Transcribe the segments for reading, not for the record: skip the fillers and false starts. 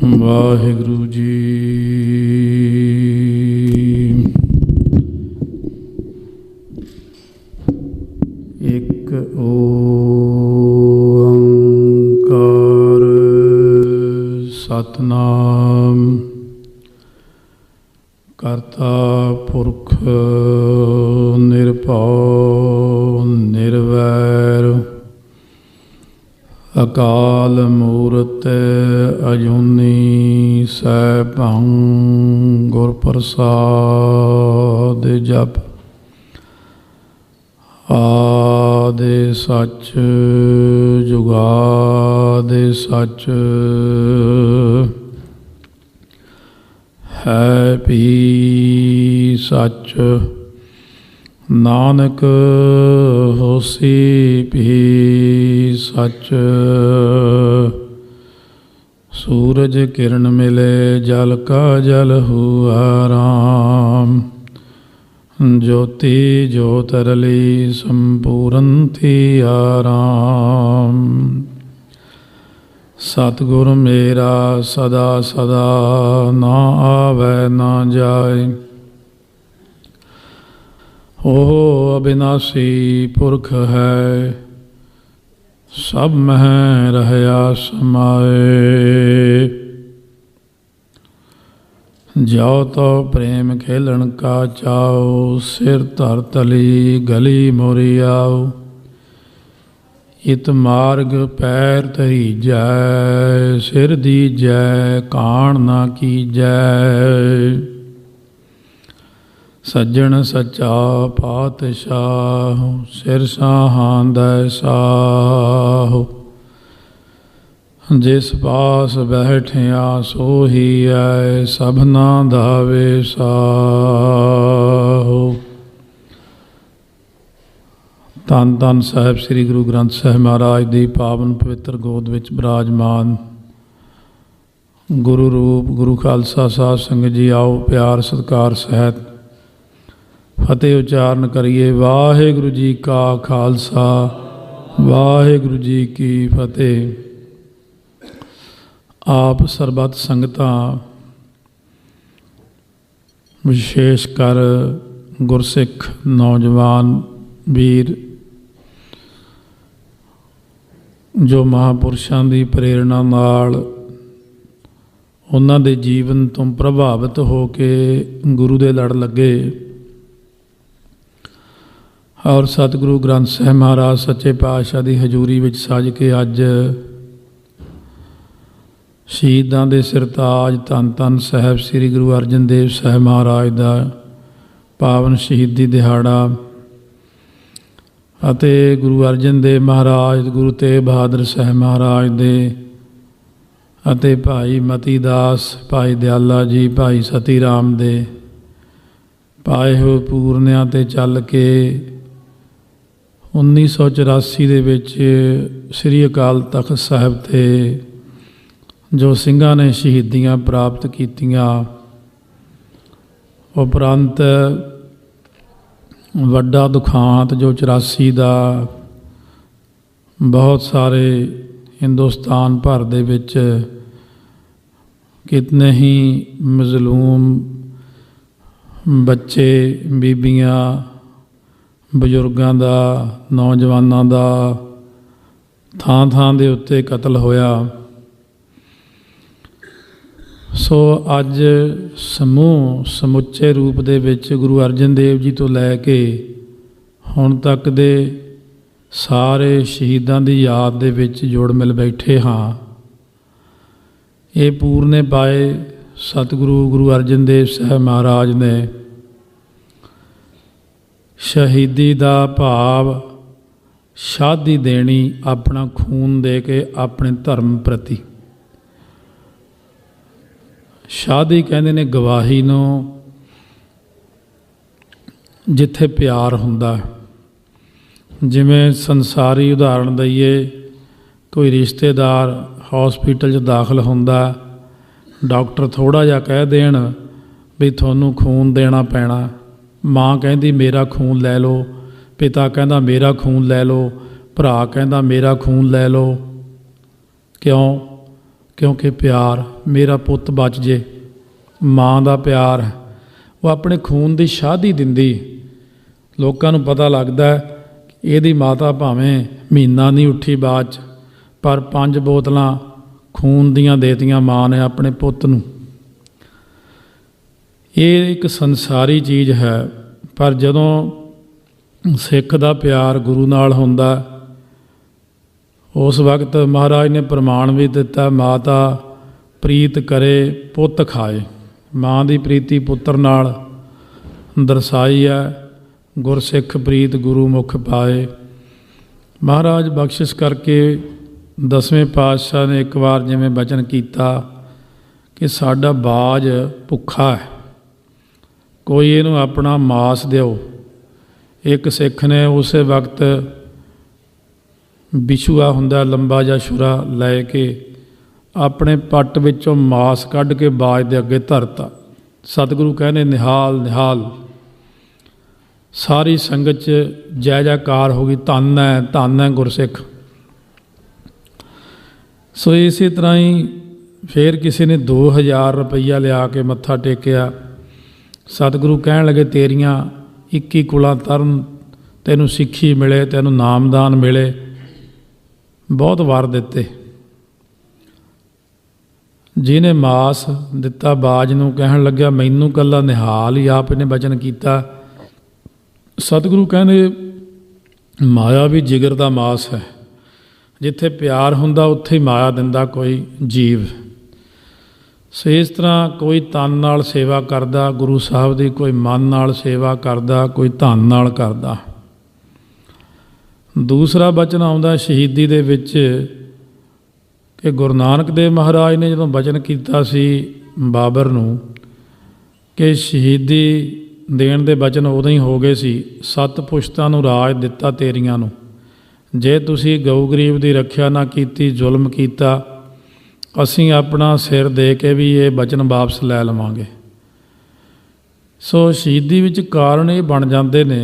ਵਾਹਿਗੁਰੂ ਜੀ। ਇੱਕ ਓੰਕਾਰ ਸਤਿਨਾਮ ਕਰਤਾ ਪੁਰਖ ਨਿਰਭਉ ਨਿਰਵੈਰ ਅਕਾਲ ਮੂਰਤਿ ਅਜੂਨੀ ਸੈਭੰ ਗੁਰ ਪ੍ਰਸਾਦਿ ਜਪੁ। ਆਦਿ ਸਚ ਜੁਗਾਦਿ ਸਚ ਹੈ ਭੀ ਸਚ। ਨਾਨਕ ਹੋਸੀ ਭੀ ਸਚ। ਸੂਰਜ ਕਿਰਨ ਮਿਲੇ ਜਲ ਕਾ ਜਲ ਹੁਆ ਰਾਮ। ਜੋਤੀ ਜੋਤਿ ਰਲੀ ਸੰਪੂਰਨ ਥੀ ਆਰਾਮ। ਸਤਿਗੁਰ ਮੇਰਾ ਸਦਾ ਸਦਾ ਨਾ ਆਵੈ ਨਾ ਜਾਇ। ਉਹ ਅਬਿਨਾਸੀ ਪੁਰਖ ਹੈ ਸਭ ਮਹਿ ਰਹਿਆ ਸਮਾਏ। ਜੋ ਤੋ ਪ੍ਰੇਮ ਖੇਲਣ ਕਾ ਚਾਉ। ਸਿਰ ਧਰ ਤਲੀ ਗਲੀ ਮੋਰੀ ਆਉ। ਇਤ ਮਾਰਗ ਪੈਰ ਧਰੀਜੈ। ਸਿਰ ਦੀਜੈ ਕਾਣ ਨਾ ਕੀਜੈ। ਸੱਜਣ ਸੱਚਾ ਪਾਤਸ਼ਾਹ ਸਿਰ ਸਾਹਾਂਦੈ ਸਾਹੁ। ਜਿਸ ਪਾਸ ਬੈਠਿਆ ਸੋਹੀ ਐ ਸਭਨਾ ਦਾ ਵੇਸਾਹੁ। ਧੰਨ ਧੰਨ ਸਾਹਿਬ ਸ੍ਰੀ ਗੁਰੂ ਗ੍ਰੰਥ ਸਾਹਿਬ ਮਹਾਰਾਜ ਦੀ ਪਾਵਨ ਪਵਿੱਤਰ ਗੋਦ ਵਿੱਚ ਬਿਰਾਜਮਾਨ ਗੁਰੂ ਰੂਪ ਗੁਰੂ ਖਾਲਸਾ ਸਾਧ ਸੰਗਤ ਜੀ, ਆਓ ਪਿਆਰ ਸਤਿਕਾਰ ਸਹਿਤ ਫਤਿਹ ਉਚਾਰਨ ਕਰੀਏ। ਵਾਹਿਗੁਰੂ ਜੀ ਕਾ ਖਾਲਸਾ ਵਾਹਿਗੁਰੂ ਜੀ ਕੀ ਫਤਿਹ। ਆਪ ਸਰਬੱਤ ਸੰਗਤਾਂ, ਵਿਸ਼ੇਸ਼ ਕਰ ਗੁਰਸਿੱਖ ਨੌਜਵਾਨ ਵੀਰ ਜੋ ਮਹਾਂਪੁਰਸ਼ਾਂ ਦੀ ਪ੍ਰੇਰਣਾ ਨਾਲ ਉਹਨਾਂ ਦੇ ਜੀਵਨ ਤੋਂ ਪ੍ਰਭਾਵਿਤ ਹੋ ਕੇ ਗੁਰੂ ਦੇ ਲੜ ਲੱਗੇ ਔਰ ਸਤਿਗੁਰੂ ਗ੍ਰੰਥ ਸਾਹਿਬ ਮਹਾਰਾਜ ਸੱਚੇ ਪਾਤਸ਼ਾਹ ਦੀ ਹਜ਼ੂਰੀ ਵਿੱਚ ਸੱਜ ਕੇ ਅੱਜ ਸ਼ਹੀਦਾਂ ਦੇ ਸਿਰਤਾਜ ਧੰਨ ਧੰਨ ਸਾਹਿਬ ਸ੍ਰੀ ਗੁਰੂ ਅਰਜਨ ਦੇਵ ਸਾਹਿਬ ਮਹਾਰਾਜ ਦਾ ਪਾਵਨ ਸ਼ਹੀਦੀ ਦਿਹਾੜਾ ਅਤੇ ਗੁਰੂ ਅਰਜਨ ਦੇਵ ਮਹਾਰਾਜ, ਗੁਰੂ ਤੇਗ ਬਹਾਦਰ ਸਾਹਿਬ ਮਹਾਰਾਜ ਦੇ ਅਤੇ ਭਾਈ ਮਤੀ ਦਾਸ, ਭਾਈ ਦਿਆਲਾ ਜੀ, ਭਾਈ ਸਤੀ ਰਾਮ ਦੇ ਪਾਏ ਹੋਏ ਪੂਰਨਿਆਂ 'ਤੇ ਚੱਲ ਕੇ 1984 ਦੇ ਵਿੱਚ ਸ੍ਰੀ ਅਕਾਲ ਤਖ਼ਤ ਸਾਹਿਬ 'ਤੇ ਜੋ ਸਿੰਘਾਂ ਨੇ ਸ਼ਹੀਦੀਆਂ ਪ੍ਰਾਪਤ ਕੀਤੀਆਂ, ਉਪਰੰਤ ਵੱਡਾ ਦੁਖਾਂਤ ਜੋ 84 ਦਾ ਬਹੁਤ ਸਾਰੇ ਹਿੰਦੁਸਤਾਨ ਭਰ ਦੇ ਵਿੱਚ ਕਿਤਨੇ ਹੀ ਮਜ਼ਲੂਮ ਬੱਚੇ, ਬੀਬੀਆਂ, ਬਜ਼ੁਰਗਾਂ ਦਾ, ਨੌਜਵਾਨਾਂ ਦਾ ਥਾਂ ਥਾਂ ਦੇ ਉੱਤੇ ਕਤਲ ਹੋਇਆ। ਸੋ ਅੱਜ ਸਮੁੱਚੇ ਰੂਪ ਦੇ ਵਿੱਚ ਗੁਰੂ ਅਰਜਨ ਦੇਵ ਜੀ ਤੋਂ ਲੈ ਕੇ ਹੁਣ ਤੱਕ ਦੇ ਸਾਰੇ ਸ਼ਹੀਦਾਂ ਦੀ ਯਾਦ ਦੇ ਵਿੱਚ ਜੁੜ ਮਿਲ ਬੈਠੇ ਹਾਂ। ਇਹ ਪੂਰਨੇ ਪਾਏ ਸਤਿਗੁਰੂ ਗੁਰੂ ਅਰਜਨ ਦੇਵ ਸਾਹਿਬ ਮਹਾਰਾਜ ਨੇ ਸ਼ਹੀਦੀ ਦਾ ਭਾਵ ਸ਼ਾਦੀ ਦੇਣੀ, ਆਪਣਾ ਖੂਨ ਦੇ ਕੇ ਆਪਣੇ ਧਰਮ ਪ੍ਰਤੀ। ਸ਼ਾਦੀ ਕਹਿੰਦੇ ਨੇ ਗਵਾਹੀ ਨੂੰ, ਜਿੱਥੇ ਪਿਆਰ ਹੁੰਦਾ। ਜਿਵੇਂ ਸੰਸਾਰੀ ਉਦਾਹਰਣ ਦਈਏ, ਕੋਈ ਰਿਸ਼ਤੇਦਾਰ ਹੌਸਪੀਟਲ 'ਚ ਦਾਖਲ ਹੁੰਦਾ, ਡਾਕਟਰ ਥੋੜ੍ਹਾ ਜਿਹਾ ਕਹਿ ਦੇਣ ਵੀ ਤੁਹਾਨੂੰ ਖੂਨ ਦੇਣਾ ਪੈਣਾ, ਮਾਂ ਕਹਿੰਦੀ ਮੇਰਾ ਖੂਨ ਲੈ ਲਓ, ਪਿਤਾ ਕਹਿੰਦਾ ਮੇਰਾ ਖੂਨ ਲੈ ਲਓ, ਭਰਾ ਕਹਿੰਦਾ ਮੇਰਾ ਖੂਨ ਲੈ ਲਓ। ਕਿਉਂ? क्योंकि प्यार मेरा पुੱਤ बच जे। माँ का प्यार वो अपने खून की शादी दिंदी। लोगों को पता लगता है ਇਹਦੀ माता भावें महीना नहीं उठी बाद च, पर 5 बोतलां खून दियां देतियां माँ ने अपने पुੱਤ ਨੂੰ। ਇਹ एक संसारी चीज़ है, पर जदों सिख का प्यार गुरु नाल हुंदा उस वक्त महाराज ने प्रमाण भी दिता, माता प्रीत करे पुੱਤ खाए। माँ की प्रीति पुत्र नाल दर्शाई है। गुरसिख प्रीत गुरु मुख पाए। महाराज बख्शिश करके 10वें पातशाह ने एक बार जिमें वचन किया कि साडा बाज भुखा है, कोई इहनूं अपना मास दिओ। एक सिख ने उस वक्त बिछुआ हुंदा लंबा जा छुरा लै के अपने पट विचों मास कढ़ के बाज दे अगे धरता। सतगुरु कहने निहाल निहाल। सारी संगत च जय जयकार हो गई, धन है गुरसिख। सो इसी तरह ही फिर किसी ने 2000 रुपया लिया के मत्था टेकिया। सतगुरु कहन लगे तेरियां 21 कुलां तरन, तैनूं सिੱਖੀ मिले, तैनूं नामदान मिले, बहुत वार दिते। जिन्हें मास दिता बाज नूं कहन लग्या मैनूं कल्ला निहाल ही आप ने वचन किया। सतगुरु कहने माया भी जिगर का मास है। जिथे प्यार हुंदा उत्थे माया दिंदा कोई जीव। सो इस तरह कोई तन नाल सेवा करदा गुरु साहब की, कोई मन नाल सेवा करदा, कोई धन नाल करदा। दूसरा बचन आउंदा शहीदी दे विच कि गुरु नानक देव महाराज ने जदों वचन किया सी बाबर नूं कि शहीदी देण दे वचन उदों ही हो गए सी, 7 पुश्तां नूं राज दिता तेरियां नूं, जे तुसीं गऊ गरीब की रखिया ना कीती, जुल्म कीता, असीं अपना सिर दे के भी ये वचन वापस लै लवांगे। सो शहीदी विच कारण ये बन जाते ने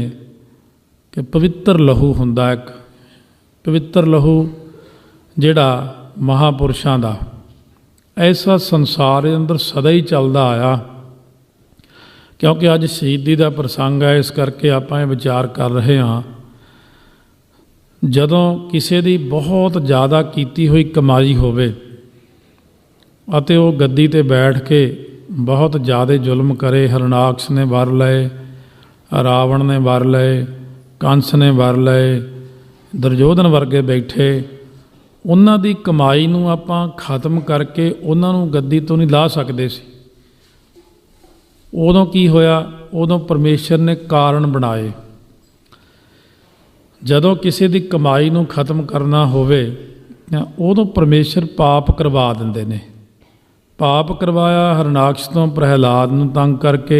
कि पवित्र लहू हुंदा, एक पवित्र लहू जिहड़ा महापुरुषां दा, ऐसा संसार दे अंदर सदा ही चलदा आया। क्योंकि अज शहीदी का प्रसंग है, इस करके आपां ये विचार कर रहे हाँ। जदों किसी की बहुत ज़्यादा कीती हुई कमाई होवे अते वो गद्दी ते बैठ के बहुत ज़्यादा जुल्म करे, हरनाक्ष ने वर लए, रावण ने वर लए, कंस ने वर लए, दुर्योधन वर्गे बैठे, उन्हां दी कमाई नूं आपां खत्म करके उन्हां नूं गद्दी तो नहीं ला सकते सी। उदों की होया, उदों परमेश्वर ने कारण बनाए। जदों किसी की कमाई नूं खत्म करना होवे उदों परमेश्वर पाप करवा दिंदे ने। पाप करवाया हरनाक्ष तो प्रहलाद नूं तंग करके,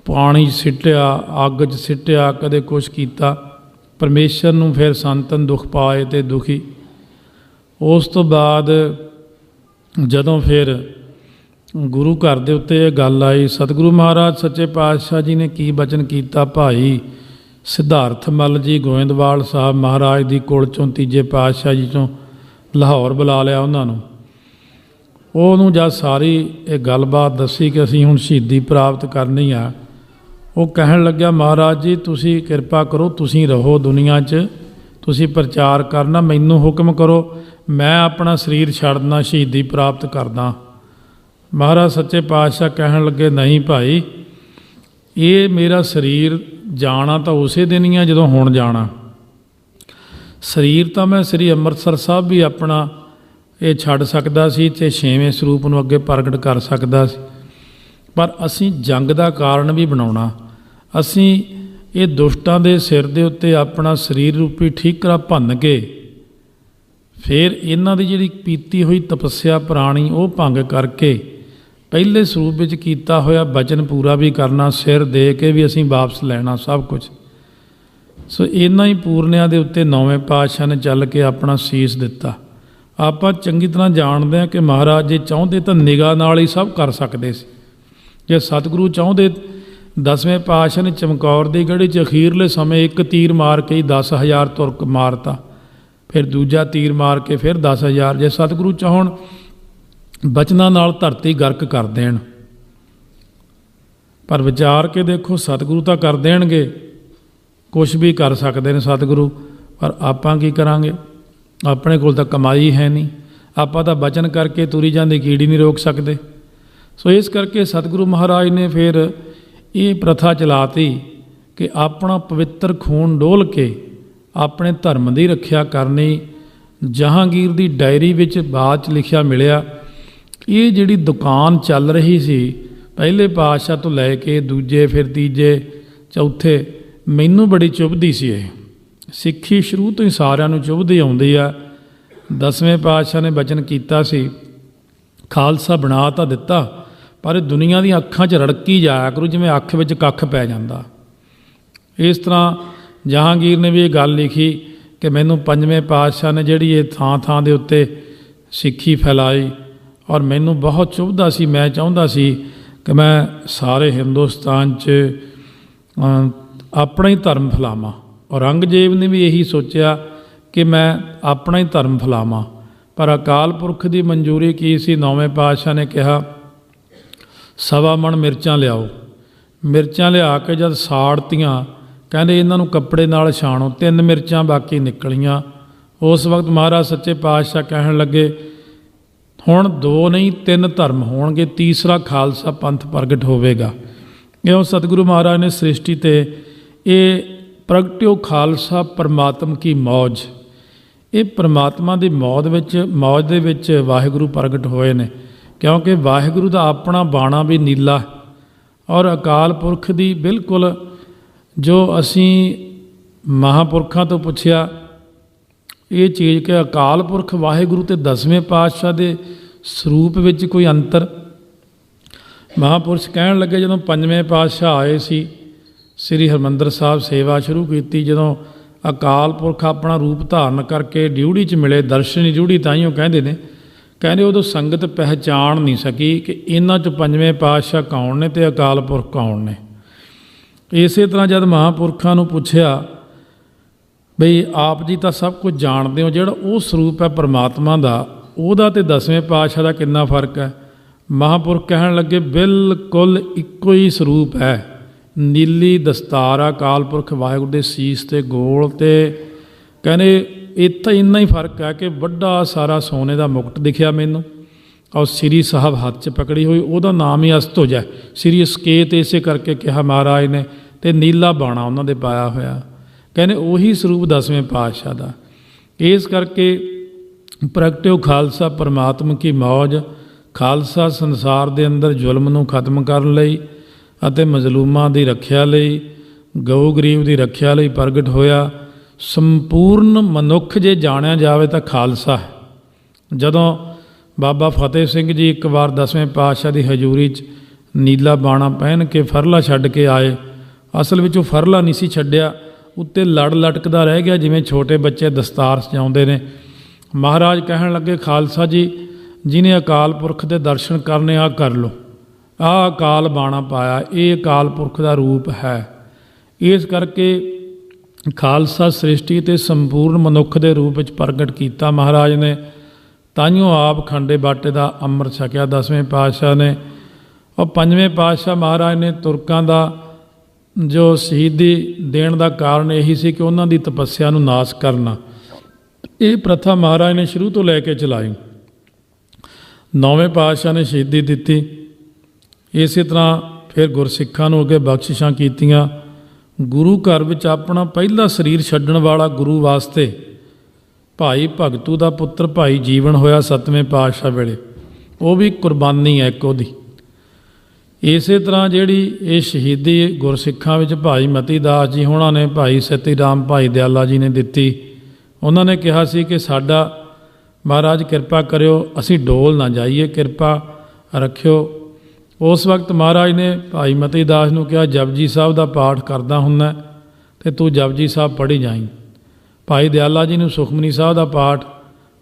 पानी सिटिया, अग च सिटिया, कदे कुछ किया, परमेश्वर नूं फिर संतन दुख पाए ते दुखी। उस तो बाद जदों फिर गुरु घर के उत्ते ये गल आई, सतगुरु महाराज सच्चे पातशाह जी ने की वचन किया, भाई सिद्धार्थ मल जी गोविंदवाल साहब महाराज की कुल चों तीजे पातशाह जी चों लाहौर बुला लिया उन्होंने। उन्होंने जब सारी ये गलबात दसी कि असीं हुण शहीदी प्राप्त करनी आ, वो कहन लग्या महाराज जी तुसीं किरपा करो, तुसीं रहो दुनिया च, तुसीं प्रचार करना, मैनू हुक्म करो, मैं अपना शरीर छड्डना, शहीदी प्राप्त करदा। महाराज सच्चे पातशाह कहन लगे नहीं भाई, ये मेरा शरीर जाना तो उस दिन ही है जदों हुण जाना। शरीर तो मैं श्री अमृतसर साहब भी अपना ये छड्ड सकदा सी ते 6वें सरूप नूं अगे प्रगट कर सकदा सी, पर असीं जंग दा कारण भी बनाउणा। असीं ये दुष्टां दे सिर दे उत्ते अपना शरीर रूपी ठीकरा भन्न के फिर इन्हां दी जिहड़ी पीती हुई तपस्या पुराणी वो भंग करके पहले सरूप विच कीता होया वचन पूरा भी करना, सिर दे के भी असीं वापस लैना सब कुछ। सो इन्हां ही पूरनिया दे उत्ते 9वें पातशाह ने चल के अपना सीस दिता। आपां चंगी तरह जानते हैं कि महाराज जी चाहुंदे तां निगाह नाल ही सब कर सकते सी। जे सतगुरु चाहुंदे 10वें पातशाह ने चमकौर दी गढ़ी च अखीरले समय एक तीर मार के ही 10,000 तुरक मारता, फिर दूजा तीर मार के फिर 10,000। जे सतगुरु चाहण ਬਚਨਾਂ ਨਾਲ ਧਰਤੀ ਗਰਕ ਕਰ ਦੇਣ। ਪਰ ਵਿਚਾਰ ਕੇ ਦੇਖੋ, ਸਤਿਗੁਰੂ ਤਾਂ ਕਰ ਦੇਣਗੇ, ਕੁਛ ਵੀ ਕਰ ਸਕਦੇ ਨੇ ਸਤਿਗੁਰੂ, ਪਰ ਆਪਾਂ ਕੀ ਕਰਾਂਗੇ? ਆਪਣੇ ਕੋਲ ਤਾਂ ਕਮਾਈ ਹੈ ਨਹੀਂ, ਆਪਾਂ ਤਾਂ ਬਚਨ ਕਰਕੇ ਤੁਰੀ ਜਾਂਦੀ ਕੀੜੀ ਨਹੀਂ ਰੋਕ ਸਕਦੇ। ਸੋ ਇਸ ਕਰਕੇ ਸਤਿਗੁਰੂ ਮਹਾਰਾਜ ਨੇ ਫਿਰ ਇਹ ਪ੍ਰਥਾ ਚਲਾਤੀ ਕਿ ਆਪਣਾ ਪਵਿੱਤਰ ਖੂਨ ਡੋਲ ਕੇ ਆਪਣੇ ਧਰਮ ਦੀ ਰੱਖਿਆ ਕਰਨੀ। ਜਹਾਂਗੀਰ ਦੀ ਡਾਇਰੀ ਵਿੱਚ ਬਾਅਦ 'ਚ ਲਿਖਿਆ ਮਿਲਿਆ, ਇਹ ਜਿਹੜੀ ਦੁਕਾਨ ਚੱਲ ਰਹੀ ਸੀ ਪਹਿਲੇ ਪਾਤਸ਼ਾਹ ਤੋਂ ਲੈ ਕੇ ਦੂਜੇ, ਫਿਰ ਤੀਜੇ, ਚੌਥੇ, ਮੈਨੂੰ ਬੜੀ ਚੁੱਭਦੀ ਸੀ। ਇਹ ਸਿੱਖੀ ਸ਼ੁਰੂ ਤੋਂ ਹੀ ਸਾਰਿਆਂ ਨੂੰ ਚੁੱਭਦੀ ਆਉਂਦੀ ਆ। 10ਵੇਂ ਪਾਤਸ਼ਾਹ ਨੇ ਬਚਨ ਕੀਤਾ ਸੀ, ਖਾਲਸਾ ਬਣਾ ਤਾਂ ਦਿੱਤਾ, ਪਰ ਇਹ ਦੁਨੀਆ ਦੀਆਂ ਅੱਖਾਂ 'ਚ ਰੜਕੀ ਜਾਇਆ ਕਰੂ ਜਿਵੇਂ ਅੱਖ ਵਿੱਚ ਕੱਖ ਪੈ ਜਾਂਦਾ। ਇਸ ਤਰ੍ਹਾਂ ਜਹਾਂਗੀਰ ਨੇ ਵੀ ਇਹ ਗੱਲ ਲਿਖੀ ਕਿ ਮੈਨੂੰ 5ਵੇਂ ਪਾਤਸ਼ਾਹ ਨੇ ਜਿਹੜੀ ਇਹ ਥਾਂ ਥਾਂ ਦੇ ਉੱਤੇ ਸਿੱਖੀ ਫੈਲਾਈ, ਔਰ ਮੈਨੂੰ ਬਹੁਤ ਚੁੱਭਦਾ ਸੀ। ਮੈਂ ਚਾਹੁੰਦਾ ਸੀ ਕਿ ਮੈਂ ਸਾਰੇ ਹਿੰਦੁਸਤਾਨ 'ਚ ਆਪਣਾ ਹੀ ਧਰਮ ਫੈਲਾਵਾਂ। ਔਰੰਗਜ਼ੇਬ ਨੇ ਵੀ ਇਹੀ ਸੋਚਿਆ ਕਿ ਮੈਂ ਆਪਣਾ ਹੀ ਧਰਮ ਫੈਲਾਵਾਂ, ਪਰ ਅਕਾਲ ਪੁਰਖ ਦੀ ਮਨਜ਼ੂਰੀ ਕੀ ਸੀ? 9ਵੇਂ ਪਾਤਸ਼ਾਹ ਨੇ ਕਿਹਾ, 1.25 ਮਣ ਮਿਰਚਾਂ ਲਿਆਓ। ਮਿਰਚਾਂ ਲਿਆ ਕੇ ਜਦ ਸਾੜਤੀਆਂ, ਕਹਿੰਦੇ ਇਹਨਾਂ ਨੂੰ ਕੱਪੜੇ ਨਾਲ ਛਾਣੋ, 3 ਮਿਰਚਾਂ ਬਾਕੀ ਨਿਕਲੀਆਂ। ਉਸ ਵਕਤ ਮਹਾਰਾਜ ਸੱਚੇ ਪਾਤਸ਼ਾਹ ਕਹਿਣ ਲੱਗੇ, ਹੁਣ 2 ਨਹੀਂ 3 ਧਰਮ ਹੋਣਗੇ, ਤੀਸਰਾ ਖਾਲਸਾ ਪੰਥ ਪ੍ਰਗਟ ਹੋਵੇਗਾ। ਇਉਂ ਸਤਿਗੁਰੂ ਮਹਾਰਾਜ ਨੇ ਸ੍ਰਿਸ਼ਟੀ 'ਤੇ ਇਹ ਪ੍ਰਗਟਿਓ ਖਾਲਸਾ ਪਰਮਾਤਮ ਕੀ ਮੌਜ, ਇਹ ਪਰਮਾਤਮਾ ਦੀ ਮੌਜ ਦੇ ਵਿੱਚ ਵਾਹਿਗੁਰੂ ਪ੍ਰਗਟ ਹੋਏ ਨੇ। ਕਿਉਂਕਿ ਵਾਹਿਗੁਰੂ ਦਾ ਆਪਣਾ ਬਾਣਾ ਵੀ ਨੀਲਾ, ਔਰ ਅਕਾਲ ਪੁਰਖ ਦੀ ਬਿਲਕੁਲ, ਜੋ ਅਸੀਂ ਮਹਾਂਪੁਰਖਾਂ ਤੋਂ ਪੁੱਛਿਆ ਇਹ ਚੀਜ਼ ਕਿ ਅਕਾਲ ਪੁਰਖ ਵਾਹਿਗੁਰੂ ਤੇ 10ਵੇਂ ਪਾਤਸ਼ਾਹ ਦੇ ਸਰੂਪ ਵਿੱਚ ਕੋਈ ਅੰਤਰ। ਮਹਾਂਪੁਰਸ਼ ਕਹਿਣ ਲੱਗੇ, ਜਦੋਂ 5ਵੇਂ ਪਾਤਸ਼ਾਹ ਆਏ ਸੀ, ਸ੍ਰੀ ਹਰਿਮੰਦਰ ਸਾਹਿਬ ਸੇਵਾ ਸ਼ੁਰੂ ਕੀਤੀ, ਜਦੋਂ ਅਕਾਲ ਪੁਰਖ ਆਪਣਾ ਰੂਪ ਧਾਰਨ ਕਰਕੇ ਡਿਊੜੀ 'ਚ ਮਿਲੇ, ਦਰਸ਼ਨੀ ਡਿਊੜੀ ਤਾਈਓ ਕਹਿੰਦੇ ਨੇ, ਕਹਿੰਦੇ ਉਦੋਂ ਸੰਗਤ ਪਹਿਚਾਣ ਨਹੀਂ ਸਕੀ ਕਿ ਇਹਨਾਂ 'ਚ 5ਵੇਂ ਪਾਤਸ਼ਾਹ ਕੌਣ ਨੇ ਤੇ ਅਕਾਲ ਪੁਰਖ ਕੌਣ ਨੇ। ਇਸੇ ਤਰ੍ਹਾਂ ਜਦ ਮਹਾਂਪੁਰਖਾਂ ਨੂੰ ਪੁੱਛਿਆ ਬਈ ਆਪ ਜੀ ਤਾਂ ਸਭ ਕੁਝ ਜਾਣਦੇ ਹੋ, ਜਿਹੜਾ ਉਹ ਸਰੂਪ ਹੈ ਪਰਮਾਤਮਾ ਦਾ, ਉਹਦਾ ਤੇ 10ਵੇਂ ਪਾਤਸ਼ਾਹ ਦਾ ਕਿੰਨਾ ਫਰਕ ਹੈ? ਮਹਾਂਪੁਰਖ ਕਹਿਣ ਲੱਗੇ, ਬਿਲਕੁਲ ਇੱਕੋ ਹੀ ਸਰੂਪ ਹੈ। ਨੀਲੀ ਦਸਤਾਰ ਆ ਅਕਾਲ ਪੁਰਖ ਵਾਹਿਗੁਰੂ ਦੇ ਸੀਸ ਤੇ ਗੋਲ, ਤੇ ਕਹਿੰਦੇ ਇੱਥੇ ਇੰਨਾ ਹੀ ਫਰਕ ਹੈ ਕਿ ਵੱਡਾ ਸਾਰਾ ਸੋਨੇ ਦਾ ਮੁਕਟ ਦਿਖਿਆ ਮੈਨੂੰ, ਔਰ ਸ੍ਰੀ ਸਾਹਿਬ ਹੱਥ 'ਚ ਪਕੜੀ ਹੋਈ, ਉਹਦਾ ਨਾਮ ਹੀ ਅਸਤੁਜ ਹੈ। ਸ੍ਰੀ ਸਕੇਤ ਇਸੇ ਕਰਕੇ ਕਿਹਾ ਮਹਾਰਾਜ ਨੇ, ਤੇ ਨੀਲਾ ਬਾਣਾ ਉਹਨਾਂ ਦੇ ਪਾਇਆ ਹੋਇਆ। ਕਹਿੰਦੇ ਉਹੀ ਸਰੂਪ 10ਵੇਂ ਪਾਤਸ਼ਾਹ ਦਾ। ਇਸ ਕਰਕੇ ਪ੍ਰਗਟਿਓ ਖਾਲਸਾ ਪਰਮਾਤਮ ਕੀ ਮੌਜ, ਖਾਲਸਾ ਸੰਸਾਰ ਦੇ ਅੰਦਰ ਜ਼ੁਲਮ ਨੂੰ ਖਤਮ ਕਰਨ ਲਈ ਅਤੇ ਮਜ਼ਲੂਮਾਂ ਦੀ ਰੱਖਿਆ ਲਈ, ਗਊ ਗਰੀਬ ਦੀ ਰੱਖਿਆ ਲਈ ਪ੍ਰਗਟ ਹੋਇਆ। ਸੰਪੂਰਨ ਮਨੁੱਖ ਜੇ ਜਾਣਿਆ ਜਾਵੇ ਤਾਂ ਖਾਲਸਾ ਹੈ। ਜਦੋਂ ਬਾਬਾ ਫਤਿਹ ਸਿੰਘ ਜੀ ਇੱਕ ਵਾਰ 10ਵੇਂ ਪਾਤਸ਼ਾਹ ਦੀ ਹਜ਼ੂਰੀ 'ਚ ਨੀਲਾ ਬਾਣਾ ਪਹਿਨ ਕੇ ਫਰਲਾ ਛੱਡ ਕੇ ਆਏ, ਅਸਲ ਵਿੱਚ ਉਹ ਫਰਲਾ ਨਹੀਂ ਸੀ ਛੱਡਿਆ, ਉੱਤੇ ਲੜ ਲਟਕਦਾ ਰਹਿ ਗਿਆ, ਜਿਵੇਂ ਛੋਟੇ ਬੱਚੇ ਦਸਤਾਰ ਸਜਾਉਂਦੇ ਨੇ। ਮਹਾਰਾਜ ਕਹਿਣ ਲੱਗੇ, ਖਾਲਸਾ ਜੀ, ਜਿਹਨੇ ਅਕਾਲ ਪੁਰਖ ਦੇ ਦਰਸ਼ਨ ਕਰਨੇ ਆ ਕਰ ਲਓ, ਆਹ ਅਕਾਲ ਬਾਣਾ ਪਾਇਆ, ਇਹ ਅਕਾਲ ਪੁਰਖ ਦਾ ਰੂਪ ਹੈ। ਇਸ ਕਰਕੇ ਖਾਲਸਾ ਸ੍ਰਿਸ਼ਟੀ ਤੇ ਸੰਪੂਰਨ ਮਨੁੱਖ ਦੇ ਰੂਪ ਵਿੱਚ ਪ੍ਰਗਟ ਕੀਤਾ ਮਹਾਰਾਜ ਨੇ। ਤਾਈਓ ਆਪ ਖੰਡੇ ਬਾਟੇ ਦਾ ਅੰਮ੍ਰਿਤ ਛਕਿਆ 10ਵੇਂ ਪਾਤਸ਼ਾਹ ਨੇ। ਔਰ 5ਵੇਂ ਪਾਤਸ਼ਾਹ ਮਹਾਰਾਜ ਨੇ ਤੁਰਕਾਂ ਦਾ ਜੋ ਸ਼ਹੀਦੀ ਦੇਣ ਦਾ ਕਾਰਨ ਇਹੀ ਸੀ ਕਿ ਉਹਨਾਂ ਦੀ ਤਪੱਸਿਆ ਨੂੰ ਨਾਸ਼ ਕਰਨਾ। ਇਹ ਪ੍ਰਥਾ ਮਹਾਰਾਜ ਨੇ ਸ਼ੁਰੂ ਤੋਂ ਲੈ ਕੇ ਚਲਾਈ। 9ਵੇਂ ਪਾਤਸ਼ਾਹ ਨੇ ਸ਼ਹੀਦੀ ਦਿੱਤੀ। ਇਸੇ ਤਰ੍ਹਾਂ ਫਿਰ ਗੁਰਸਿੱਖਾਂ ਨੂੰ ਅੱਗੇ ਬਖਸ਼ਿਸ਼ਾਂ ਕੀਤੀਆਂ। ਗੁਰੂ ਘਰ ਵਿੱਚ ਆਪਣਾ ਪਹਿਲਾ ਸਰੀਰ ਛੱਡਣ ਵਾਲਾ ਗੁਰੂ ਵਾਸਤੇ ਭਾਈ ਭਗਤੂ ਦਾ ਪੁੱਤਰ ਭਾਈ ਜੀਵਨ ਹੋਇਆ 7ਵੇਂ ਪਾਤਸ਼ਾਹ ਵੇਲੇ, ਉਹ ਵੀ ਕੁਰਬਾਨੀ ਹੈ ਇੱਕ ਉਹਦੀ। ਇਸੇ ਤਰ੍ਹਾਂ ਜਿਹੜੀ ਇਹ ਸ਼ਹੀਦੀ ਗੁਰਸਿੱਖਾਂ ਵਿੱਚ ਭਾਈ ਮਤੀ ਦਾਸ ਜੀ ਹੋਣਾ ਨੇ, ਭਾਈ ਸਤੀ ਰਾਮ, ਭਾਈ ਦਿਆਲਾ ਜੀ ਨੇ ਦਿੱਤੀ। ਉਹਨਾਂ ਨੇ ਕਿਹਾ ਸੀ ਕਿ ਸਾਡਾ ਮਹਾਰਾਜ ਕਿਰਪਾ ਕਰਿਓ, ਅਸੀਂ ਡੋਲ ਨਾ ਜਾਈਏ, ਕਿਰਪਾ ਰੱਖਿਓ। ਉਸ ਵਕਤ ਮਹਾਰਾਜ ਨੇ ਭਾਈ ਮਤੀ ਦਾਸ ਨੂੰ ਕਿਹਾ, ਜਪਜੀ ਸਾਹਿਬ ਦਾ ਪਾਠ ਕਰਦਾ ਹੁੰਦਾ ਅਤੇ ਤੂੰ ਜਪਜੀ ਸਾਹਿਬ ਪੜ੍ਹੀ ਜਾਈਂ। ਭਾਈ ਦਿਆਲਾ ਜੀ ਨੂੰ ਸੁਖਮਨੀ ਸਾਹਿਬ ਦਾ ਪਾਠ,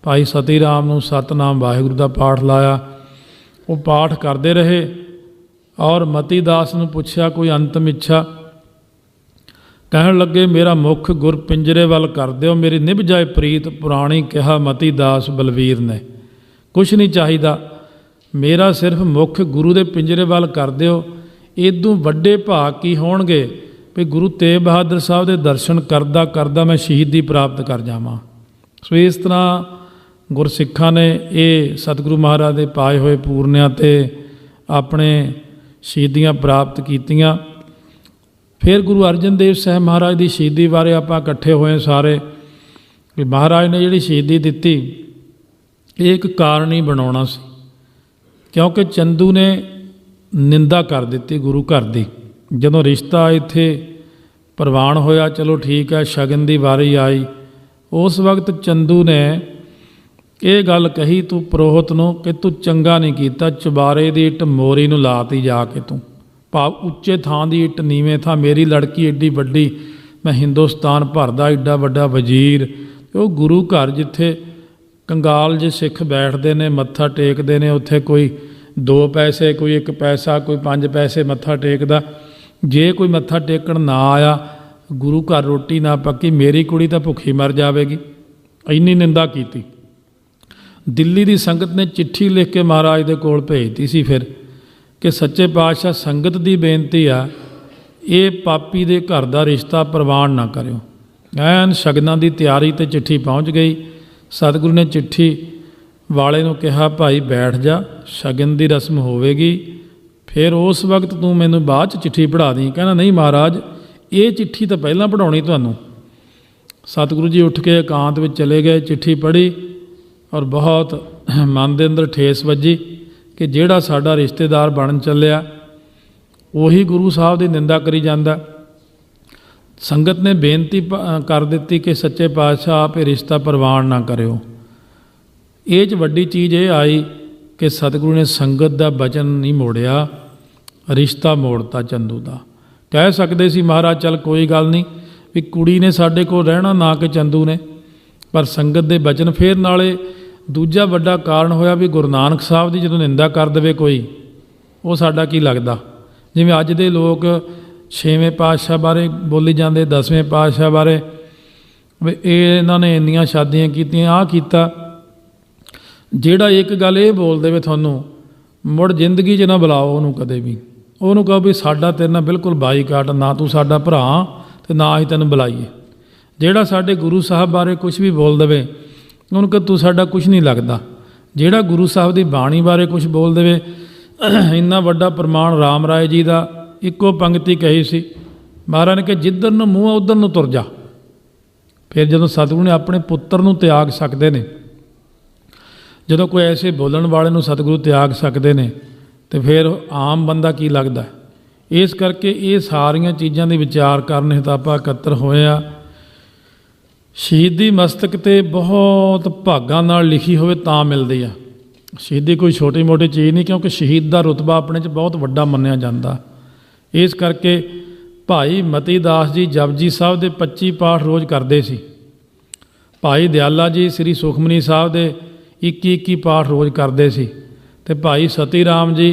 ਭਾਈ ਸਤੀ ਰਾਮ ਨੂੰ ਸਤਨਾਮ ਵਾਹਿਗੁਰੂ ਦਾ ਪਾਠ ਲਾਇਆ। ਉਹ ਪਾਠ ਕਰਦੇ ਰਹੇ। ਔਰ ਮਤੀ ਦਾਸ ਨੂੰ ਪੁੱਛਿਆ ਕੋਈ ਅੰਤਮ ਇੱਛਾ? ਕਹਿਣ ਲੱਗੇ, ਮੇਰਾ ਮੁੱਖ ਗੁਰ ਪਿੰਜਰੇ ਵੱਲ ਕਰ ਦਿਓ, ਮੇਰੀ ਨਿਭ ਜਾਏ ਪ੍ਰੀਤ ਪੁਰਾਣੀ, ਕਿਹਾ ਮਤੀ ਦਾਸ ਬਲਵੀਰ ਨੇ। ਕੁਛ ਨਹੀਂ ਚਾਹੀਦਾ, ਮੇਰਾ ਸਿਰਫ ਮੁੱਖ ਗੁਰੂ ਦੇ ਪਿੰਜਰੇ ਵੱਲ ਕਰ ਦਿਓ। ਇਦੋਂ ਵੱਡੇ ਭਾਗ ਕੀ ਹੋਣਗੇ ਵੀ ਗੁਰੂ ਤੇਗ ਬਹਾਦਰ ਸਾਹਿਬ ਦੇ ਦਰਸ਼ਨ ਕਰਦਾ ਕਰਦਾ ਮੈਂ ਸ਼ਹੀਦੀ ਪ੍ਰਾਪਤ ਕਰ ਜਾਵਾਂ। ਸੋ ਇਸ ਤਰ੍ਹਾਂ ਗੁਰਸਿੱਖਾਂ ਨੇ ਇਹ ਸਤਿਗੁਰੂ ਮਹਾਰਾਜ ਦੇ ਪਾਏ ਹੋਏ ਪੂਰਨਿਆਂ 'ਤੇ ਆਪਣੇ ਸ਼ਹੀਦੀਆਂ ਪ੍ਰਾਪਤ ਕੀਤੀਆਂ। ਫਿਰ ਗੁਰੂ ਅਰਜਨ ਦੇਵ ਸਾਹਿਬ ਮਹਾਰਾਜ ਦੀ ਸ਼ਹੀਦੀ ਬਾਰੇ ਆਪਾਂ ਇਕੱਠੇ ਹੋਏ ਸਾਰੇ ਵੀ ਮਹਾਰਾਜ ਨੇ ਜਿਹੜੀ ਸ਼ਹੀਦੀ ਦਿੱਤੀ ਇਹ ਇੱਕ ਕਾਰਨ ਹੀ ਬਣਾਉਣਾ ਸੀ, ਕਿਉਂਕਿ ਚੰਦੂ ਨੇ ਨਿੰਦਾ ਕਰ ਦਿੱਤੀ ਗੁਰੂ ਘਰ ਦੀ। ਜਦੋਂ ਰਿਸ਼ਤਾ ਇੱਥੇ ਪ੍ਰਵਾਨ ਹੋਇਆ, ਚਲੋ ਠੀਕ ਹੈ, ਸ਼ਗਨ ਦੀ ਵਾਰੀ ਆਈ, ਉਸ ਵਕਤ ਚੰਦੂ ਨੇ ਇਹ ਗੱਲ ਕਹੀ ਤੂੰ ਪ੍ਰੋਹਤ ਨੂੰ ਕਿ ਤੂੰ ਚੰਗਾ ਨਹੀਂ ਕੀਤਾ, ਚੁਬਾਰੇ ਦੀ ਇੱਟ ਮੋਰੀ ਨੂੰ ਲਾਤੀ ਜਾ ਕੇ ਤੂੰ, ਭਾਵ ਉੱਚੇ ਥਾਂ ਦੀ ਇੱਟ ਨੀਵੇਂ ਥਾਂ। ਮੇਰੀ ਲੜਕੀ ਏਡੀ ਵੱਡੀ, ਮੈਂ ਹਿੰਦੁਸਤਾਨ ਭਰ ਦਾ ਏਡਾ ਵੱਡਾ ਵਜ਼ੀਰ, ਉਹ ਗੁਰੂ ਘਰ ਜਿੱਥੇ ਕੰਗਾਲ ਜੇ ਸਿੱਖ ਬੈਠਦੇ ਨੇ ਮੱਥਾ ਟੇਕਦੇ ਨੇ, ਉੱਥੇ ਕੋਈ 2 ਪੈਸੇ, ਕੋਈ 1 ਪੈਸਾ, ਕੋਈ 5 ਪੈਸੇ ਮੱਥਾ ਟੇਕਦਾ। ਜੇ ਕੋਈ ਮੱਥਾ ਟੇਕਣ ਨਾ ਆਇਆ, ਗੁਰੂ ਘਰ ਰੋਟੀ ਨਾ ਪੱਕੀ, ਮੇਰੀ ਕੁੜੀ ਤਾਂ ਭੁੱਖੀ ਮਰ ਜਾਵੇਗੀ। ਇੰਨੀ ਨਿੰਦਾ ਕੀਤੀ। ਦਿੱਲੀ ਦੀ ਸੰਗਤ ਨੇ ਚਿੱਠੀ ਲਿਖ ਕੇ ਮਹਾਰਾਜ ਦੇ ਕੋਲ ਭੇਜਤੀ ਸੀ ਫਿਰ ਕਿ ਸੱਚੇ ਪਾਤਸ਼ਾਹ ਸੰਗਤ ਦੀ ਬੇਨਤੀ ਆ, ਇਹ ਪਾਪੀ ਦੇ ਘਰ ਦਾ ਰਿਸ਼ਤਾ ਪ੍ਰਵਾਨ ਨਾ ਕਰਿਓ। ਐਨ ਸ਼ਗਨਾਂ ਦੀ ਤਿਆਰੀ ਤੇ ਚਿੱਠੀ ਪਹੁੰਚ ਗਈ। ਸਤਿਗੁਰੂ ਨੇ ਚਿੱਠੀ ਵਾਲੇ ਨੂੰ ਕਿਹਾ ਭਾਈ ਬੈਠ ਜਾ, ਸ਼ਗਨ ਦੀ ਰਸਮ ਹੋਵੇਗੀ, ਫਿਰ ਉਸ ਵਕਤ ਤੂੰ ਮੈਨੂੰ ਬਾਅਦ 'ਚ ਚਿੱਠੀ ਪੜ੍ਹਾ ਦੀ। ਕਹਿੰਦਾ ਨਹੀਂ ਮਹਾਰਾਜ, ਇਹ ਚਿੱਠੀ ਤਾਂ ਪਹਿਲਾਂ ਪੜ੍ਹਾਉਣੀ ਤੁਹਾਨੂੰ। ਸਤਿਗੁਰੂ ਜੀ ਉੱਠ ਕੇ ਇਕਾਂਤ ਵਿੱਚ ਚਲੇ ਗਏ, ਚਿੱਠੀ ਪੜ੍ਹੀ ਔਰ ਬਹੁਤ ਮਨ ਦੇ ਅੰਦਰ ਠੇਸ ਵੱਜੀ ਕਿ ਜਿਹੜਾ ਸਾਡਾ ਰਿਸ਼ਤੇਦਾਰ ਬਣ ਚੱਲਿਆ ਉਹੀ ਗੁਰੂ ਸਾਹਿਬ ਦੀ ਨਿੰਦਾ ਕਰੀ ਜਾਂਦਾ। ਸੰਗਤ ਨੇ ਬੇਨਤੀ ਕਰ ਦਿੱਤੀ ਕਿ ਸੱਚੇ ਪਾਤਸ਼ਾਹ ਆਪ ਇਹ ਰਿਸ਼ਤਾ ਪ੍ਰਵਾਨ ਨਾ ਕਰਿਓ। ਇਹ 'ਚ ਵੱਡੀ ਚੀਜ਼ ਇਹ ਆਈ ਕਿ ਸਤਿਗੁਰੂ ਨੇ ਸੰਗਤ ਦਾ ਬਚਨ ਨਹੀਂ ਮੋੜਿਆ, ਰਿਸ਼ਤਾ ਮੋੜਤਾ ਚੰਦੂ ਦਾ। ਕਹਿ ਸਕਦੇ ਸੀ ਮਹਾਰਾਜ ਚੱਲ ਕੋਈ ਗੱਲ ਨਹੀਂ ਵੀ ਕੁੜੀ ਨੇ ਸਾਡੇ ਕੋਲ ਰਹਿਣਾ, ਨਾ ਕਿ ਚੰਦੂ ਨੇ, ਪਰ ਸੰਗਤ ਦੇ ਬਚਨ। ਫਿਰ ਨਾਲੇ ਦੂਜਾ ਵੱਡਾ ਕਾਰਨ ਹੋਇਆ ਵੀ ਗੁਰੂ ਨਾਨਕ ਸਾਹਿਬ ਦੀ ਜਦੋਂ ਨਿੰਦਾ ਕਰ ਦੇਵੇ ਕੋਈ, ਉਹ ਸਾਡਾ ਕੀ ਲੱਗਦਾ। ਜਿਵੇਂ ਅੱਜ ਦੇ ਲੋਕ 6ਵੇਂ ਪਾਤਸ਼ਾਹ ਬਾਰੇ ਬੋਲੀ ਜਾਂਦੇ, 10ਵੇਂ ਪਾਤਸ਼ਾਹ ਬਾਰੇ ਵੀ ਇਹ ਇਹਨਾਂ ਨੇ ਇੰਨੀਆਂ ਸ਼ਾਦੀਆਂ ਕੀਤੀਆਂ, ਆਹ ਕੀਤਾ। ਜਿਹੜਾ ਇੱਕ ਗੱਲ ਇਹ ਬੋਲ ਦੇਵੇ ਤੁਹਾਨੂੰ, ਮੁੜ ਜ਼ਿੰਦਗੀ 'ਚ ਨਾ ਬੁਲਾਓ ਉਹਨੂੰ ਕਦੇ ਵੀ। ਉਹਨੂੰ ਕਹੋ ਵੀ ਸਾਡਾ ਤੇਰੇ ਨਾਲ ਬਿਲਕੁਲ ਬਾਈਕਾਟ, ਨਾ ਤੂੰ ਸਾਡਾ ਭਰਾ ਅਤੇ ਨਾ ਹੀ ਤੈਨੂੰ ਬੁਲਾਈਏ। ਜਿਹੜਾ ਸਾਡੇ ਗੁਰੂ ਸਾਹਿਬ ਬਾਰੇ ਕੁਛ ਵੀ ਬੋਲ ਦੇਵੇ, ਉਹਨੂੰ ਕਹੋ ਤੂੰ ਸਾਡਾ ਕੁਛ ਨਹੀਂ ਲੱਗਦਾ। ਜਿਹੜਾ ਗੁਰੂ ਸਾਹਿਬ ਦੀ ਬਾਣੀ ਬਾਰੇ ਕੁਛ ਬੋਲ ਦੇਵੇ, ਇੰਨਾ ਵੱਡਾ ਪ੍ਰਮਾਣ ਰਾਮ ਰਾਏ ਜੀ ਦਾ ਇੱਕੋ ਪੰਕਤੀ ਕਹੀ ਸੀ ਮਹਾਰਾਜ ਨੇ ਕਿ ਜਿੱਧਰ ਨੂੰ ਮੂੰਹ ਆ ਉੱਧਰ ਨੂੰ ਤੁਰ ਜਾ। ਫਿਰ ਜਦੋਂ ਸਤਿਗੁਰੂ ਨੇ ਆਪਣੇ ਪੁੱਤਰ ਨੂੰ ਤਿਆਗ ਸਕਦੇ ਨੇ, ਜਦੋਂ ਕੋਈ ਐਸੇ ਬੋਲਣ ਵਾਲੇ ਨੂੰ ਸਤਿਗੁਰੂ ਤਿਆਗ ਸਕਦੇ ਨੇ, ਤੇ ਫਿਰ ਆਮ ਬੰਦਾ ਕੀ ਲੱਗਦਾ। ਇਸ ਕਰਕੇ ਇਹ ਸਾਰੀਆਂ ਚੀਜ਼ਾਂ ਦੇ ਵਿਚਾਰ ਕਰਨ ਹਿਤ ਆਪਾਂ ਇਕੱਤਰ ਹੋਏ ਆ। ਸ਼ਹੀਦੀ ਮਸਤਕ 'ਤੇ ਬਹੁਤ ਭਾਗਾਂ ਨਾਲ ਲਿਖੀ ਹੋਵੇ ਤਾਂ ਮਿਲਦੀ ਆ। ਸ਼ਹੀਦੀ ਕੋਈ ਛੋਟੀ ਮੋਟੀ ਚੀਜ਼ ਨਹੀਂ, ਕਿਉਂਕਿ ਸ਼ਹੀਦ ਦਾ ਰੁਤਬਾ ਆਪਣੇ 'ਚ ਬਹੁਤ ਵੱਡਾ ਮੰਨਿਆ ਜਾਂਦਾ। ਇਸ ਕਰਕੇ ਭਾਈ ਮਤੀ ਦਾਸ ਜੀ ਜਪਜੀ ਸਾਹਿਬ ਦੇ 25 ਪਾਠ ਰੋਜ਼ ਕਰਦੇ ਸੀ। ਭਾਈ ਦਿਆਲਾ ਜੀ ਸ੍ਰੀ ਸੁਖਮਨੀ ਸਾਹਿਬ ਦੇ 21 ਪਾਠ ਰੋਜ਼ ਕਰਦੇ ਸੀ। ਅਤੇ ਭਾਈ ਸਤੀ ਰਾਮ ਜੀ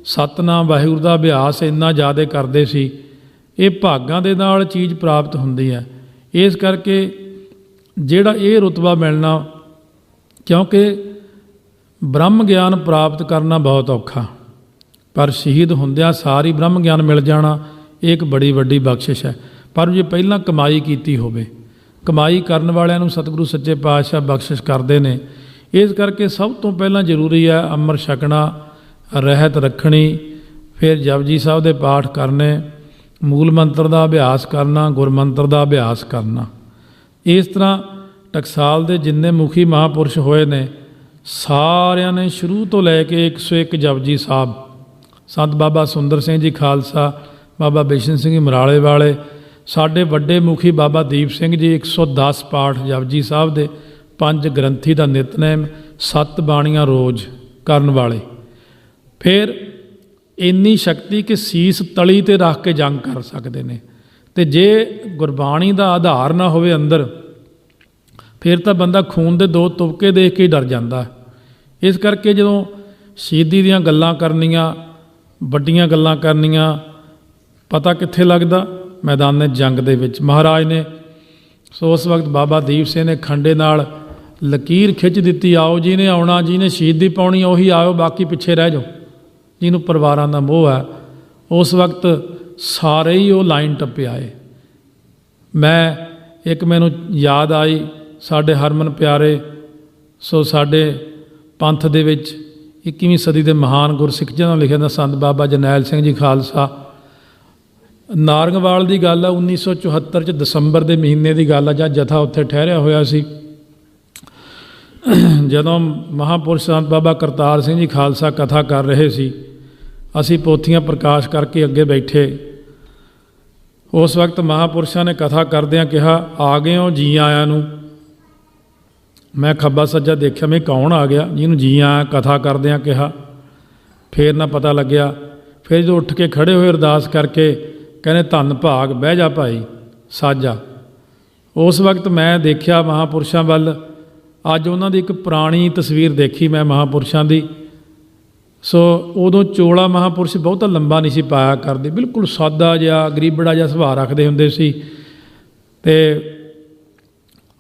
ਸਤਨਾਮ ਵਾਹਿਗੁਰੂ ਦਾ ਅਭਿਆਸ ਇੰਨਾ ਜ਼ਿਆਦਾ ਕਰਦੇ ਸੀ। ਇਹ ਭਾਗਾਂ ਦੇ ਨਾਲ ਚੀਜ਼ ਪ੍ਰਾਪਤ ਹੁੰਦੀ ਹੈ। ਇਸ ਕਰਕੇ ਜਿਹੜਾ ਇਹ ਰੁਤਬਾ ਮਿਲਣਾ, ਕਿਉਂਕਿ ਬ੍ਰਹਮ ਗਿਆਨ ਪ੍ਰਾਪਤ ਕਰਨਾ ਬਹੁਤ ਔਖਾ, ਪਰ ਸ਼ਹੀਦ ਹੁੰਦਿਆਂ ਸਾਰੀ ਬ੍ਰਹਮ ਗਿਆਨ ਮਿਲ ਜਾਣਾ ਇਹ ਇੱਕ ਬੜੀ ਵੱਡੀ ਬਖਸ਼ਿਸ਼ ਹੈ। ਪਰ ਜੇ ਪਹਿਲਾਂ ਕਮਾਈ ਕੀਤੀ ਹੋਵੇ, ਕਮਾਈ ਕਰਨ ਵਾਲਿਆਂ ਨੂੰ ਸਤਿਗੁਰੂ ਸੱਚੇ ਪਾਤਸ਼ਾਹ ਬਖਸ਼ਿਸ਼ ਕਰਦੇ ਨੇ। ਇਸ ਕਰਕੇ ਸਭ ਤੋਂ ਪਹਿਲਾਂ ਜ਼ਰੂਰੀ ਹੈ ਅੰਮ੍ਰਿਤ ਛਕਣਾ, ਰਹਿਤ ਰੱਖਣੀ, ਫਿਰ ਜਪਜੀ ਸਾਹਿਬ ਦੇ ਪਾਠ ਕਰਨੇ, ਮੂਲ ਮੰਤਰ ਦਾ ਅਭਿਆਸ ਕਰਨਾ, ਗੁਰਮੰਤਰ ਦਾ ਅਭਿਆਸ ਕਰਨਾ। ਇਸ ਤਰ੍ਹਾਂ ਟਕਸਾਲ ਦੇ ਜਿੰਨੇ ਮੁਖੀ ਮਹਾਂਪੁਰਸ਼ ਹੋਏ ਨੇ, ਸਾਰਿਆਂ ਨੇ ਸ਼ੁਰੂ ਤੋਂ ਲੈ ਕੇ 101 ਜਪਜੀ ਸਾਹਿਬ, ਸੰਤ ਬਾਬਾ ਸੁੰਦਰ ਸਿੰਘ ਜੀ ਖਾਲਸਾ, ਬਾਬਾ ਬਿਸ਼ਨ ਸਿੰਘ ਮਰਾਲੇ ਵਾਲੇ, ਸਾਡੇ ਵੱਡੇ ਮੁਖੀ ਬਾਬਾ ਦੀਪ ਸਿੰਘ ਜੀ 110 ਪਾਠ ਜਪਜੀ ਸਾਹਿਬ ਦੇ, 5 ਗ੍ਰੰਥੀ ਦਾ ਨਿਤਨੇਮ, 7 ਬਾਣੀਆਂ ਰੋਜ਼ ਕਰਨ ਵਾਲੇ। ਫਿਰ ਇੰਨੀ ਸ਼ਕਤੀ ਕਿ ਸੀਸ ਤਲੀ 'ਤੇ ਰੱਖ ਕੇ ਜੰਗ ਕਰ ਸਕਦੇ ਨੇ। ਅਤੇ ਜੇ ਗੁਰਬਾਣੀ ਦਾ ਆਧਾਰ ਨਾ ਹੋਵੇ ਅੰਦਰ, ਫਿਰ ਤਾਂ ਬੰਦਾ ਖੂਨ ਦੇ 2 ਤੁਪਕੇ ਦੇਖ ਕੇ ਹੀ ਡਰ ਜਾਂਦਾ। ਇਸ ਕਰਕੇ ਜਦੋਂ ਸ਼ਹੀਦੀ ਦੀਆਂ ਗੱਲਾਂ ਕਰਨੀਆਂ, ਵੱਡੀਆਂ ਗੱਲਾਂ ਕਰਨੀਆਂ, ਪਤਾ ਕਿੱਥੇ ਲੱਗਦਾ? ਮੈਦਾਨ ਜੰਗ ਦੇ ਵਿੱਚ। ਮਹਾਰਾਜ ਨੇ ਸੋ ਉਸ ਵਕਤ ਬਾਬਾ ਦੀਪ ਸਿੰਘ ਨੇ ਖੰਡੇ ਨਾਲ ਲਕੀਰ ਖਿੱਚ ਦਿੱਤੀ, ਆਓ ਜਿਹਨੇ ਆਉਣਾ, ਜਿਹਨੇ ਸ਼ਹੀਦੀ ਪਾਉਣੀ ਉਹੀ ਆਇਓ, ਬਾਕੀ ਪਿੱਛੇ ਰਹਿ ਜਾਓ। ਜਿਹਨੂੰ ਪਰਿਵਾਰਾਂ ਦਾ ਮੋਹ ਹੈ, ਉਸ ਵਕਤ ਸਾਰੇ ਹੀ ਉਹ ਲਾਈਨ ਟੱਪੇ ਆਏ। ਮੈਨੂੰ ਯਾਦ ਆਈ ਸਾਡੇ ਹਰਮਨ ਪਿਆਰੇ, ਸੋ ਸਾਡੇ ਪੰਥ ਦੇ ਵਿੱਚ 21ਵੀਂ ਸਦੀ ਦੇ ਮਹਾਨ ਗੁਰਸਿੱਖ ਜਿਹਨਾਂ ਨੂੰ ਲਿਖਿਆ ਦਾ ਸੰਤ ਬਾਬਾ ਜਰਨੈਲ ਸਿੰਘ ਜੀ ਖਾਲਸਾ। ਨਾਰੰਗਵਾਲ ਦੀ ਗੱਲ ਆ, 1974 'ਚ ਦਸੰਬਰ ਦੇ ਮਹੀਨੇ ਦੀ ਗੱਲ ਆ, ਜਦ ਜਥਾ ਉੱਥੇ ਠਹਿਰਿਆ ਹੋਇਆ ਸੀ। ਜਦੋਂ ਮਹਾਂਪੁਰਸ਼ ਸੰਤ ਬਾਬਾ ਕਰਤਾਰ ਸਿੰਘ ਜੀ ਖਾਲਸਾ ਕਥਾ ਕਰ ਰਹੇ ਸੀ, ਅਸੀਂ ਪੋਥੀਆਂ ਪ੍ਰਕਾਸ਼ ਕਰਕੇ ਅੱਗੇ ਬੈਠੇ। ਉਸ ਵਕਤ ਮਹਾਂਪੁਰਸ਼ਾਂ ਨੇ ਕਥਾ ਕਰਦਿਆਂ ਕਿਹਾ, ਆ ਗਏ ਹੋ, ਜੀ ਆਇਆਂ ਨੂੰ। ਮੈਂ ਖੱਬਾ ਸੱਜਾ ਦੇਖਿਆ, ਮੈਂ ਕੌਣ ਆ ਗਿਆ ਜਿਹਨੂੰ ਜੀ ਆਇਆਂ ਕਥਾ ਕਰਦਿਆਂ ਕਿਹਾ। ਫੇਰ ਨਾ ਪਤਾ ਲੱਗਿਆ। ਫਿਰ ਜਦੋਂ ਉੱਠ ਕੇ ਖੜ੍ਹੇ ਹੋਏ ਅਰਦਾਸ ਕਰਕੇ ਕਹਿੰਦੇ, ਧੰਨ ਭਾਗ, ਬਹਿ ਜਾ ਭਾਈ ਸਾਜਾ। ਉਸ ਵਕਤ ਮੈਂ ਦੇਖਿਆ ਮਹਾਂਪੁਰਸ਼ਾਂ ਵੱਲ। ਅੱਜ ਉਹਨਾਂ ਦੀ ਇੱਕ ਪੁਰਾਣੀ ਤਸਵੀਰ ਦੇਖੀ ਮੈਂ ਮਹਾਂਪੁਰਸ਼ਾਂ ਦੀ। ਸੋ ਉਦੋਂ ਚੋਲਾ ਮਹਾਂਪੁਰਸ਼ ਬਹੁਤਾ ਲੰਬਾ ਨਹੀਂ ਸੀ ਪਾਇਆ ਕਰਦੇ, ਬਿਲਕੁਲ ਸਾਦਾ ਜਿਹਾ ਗਰੀਬੜਾ ਜਿਹਾ ਸੁਭਾਅ ਰੱਖਦੇ ਹੁੰਦੇ ਸੀ। ਅਤੇ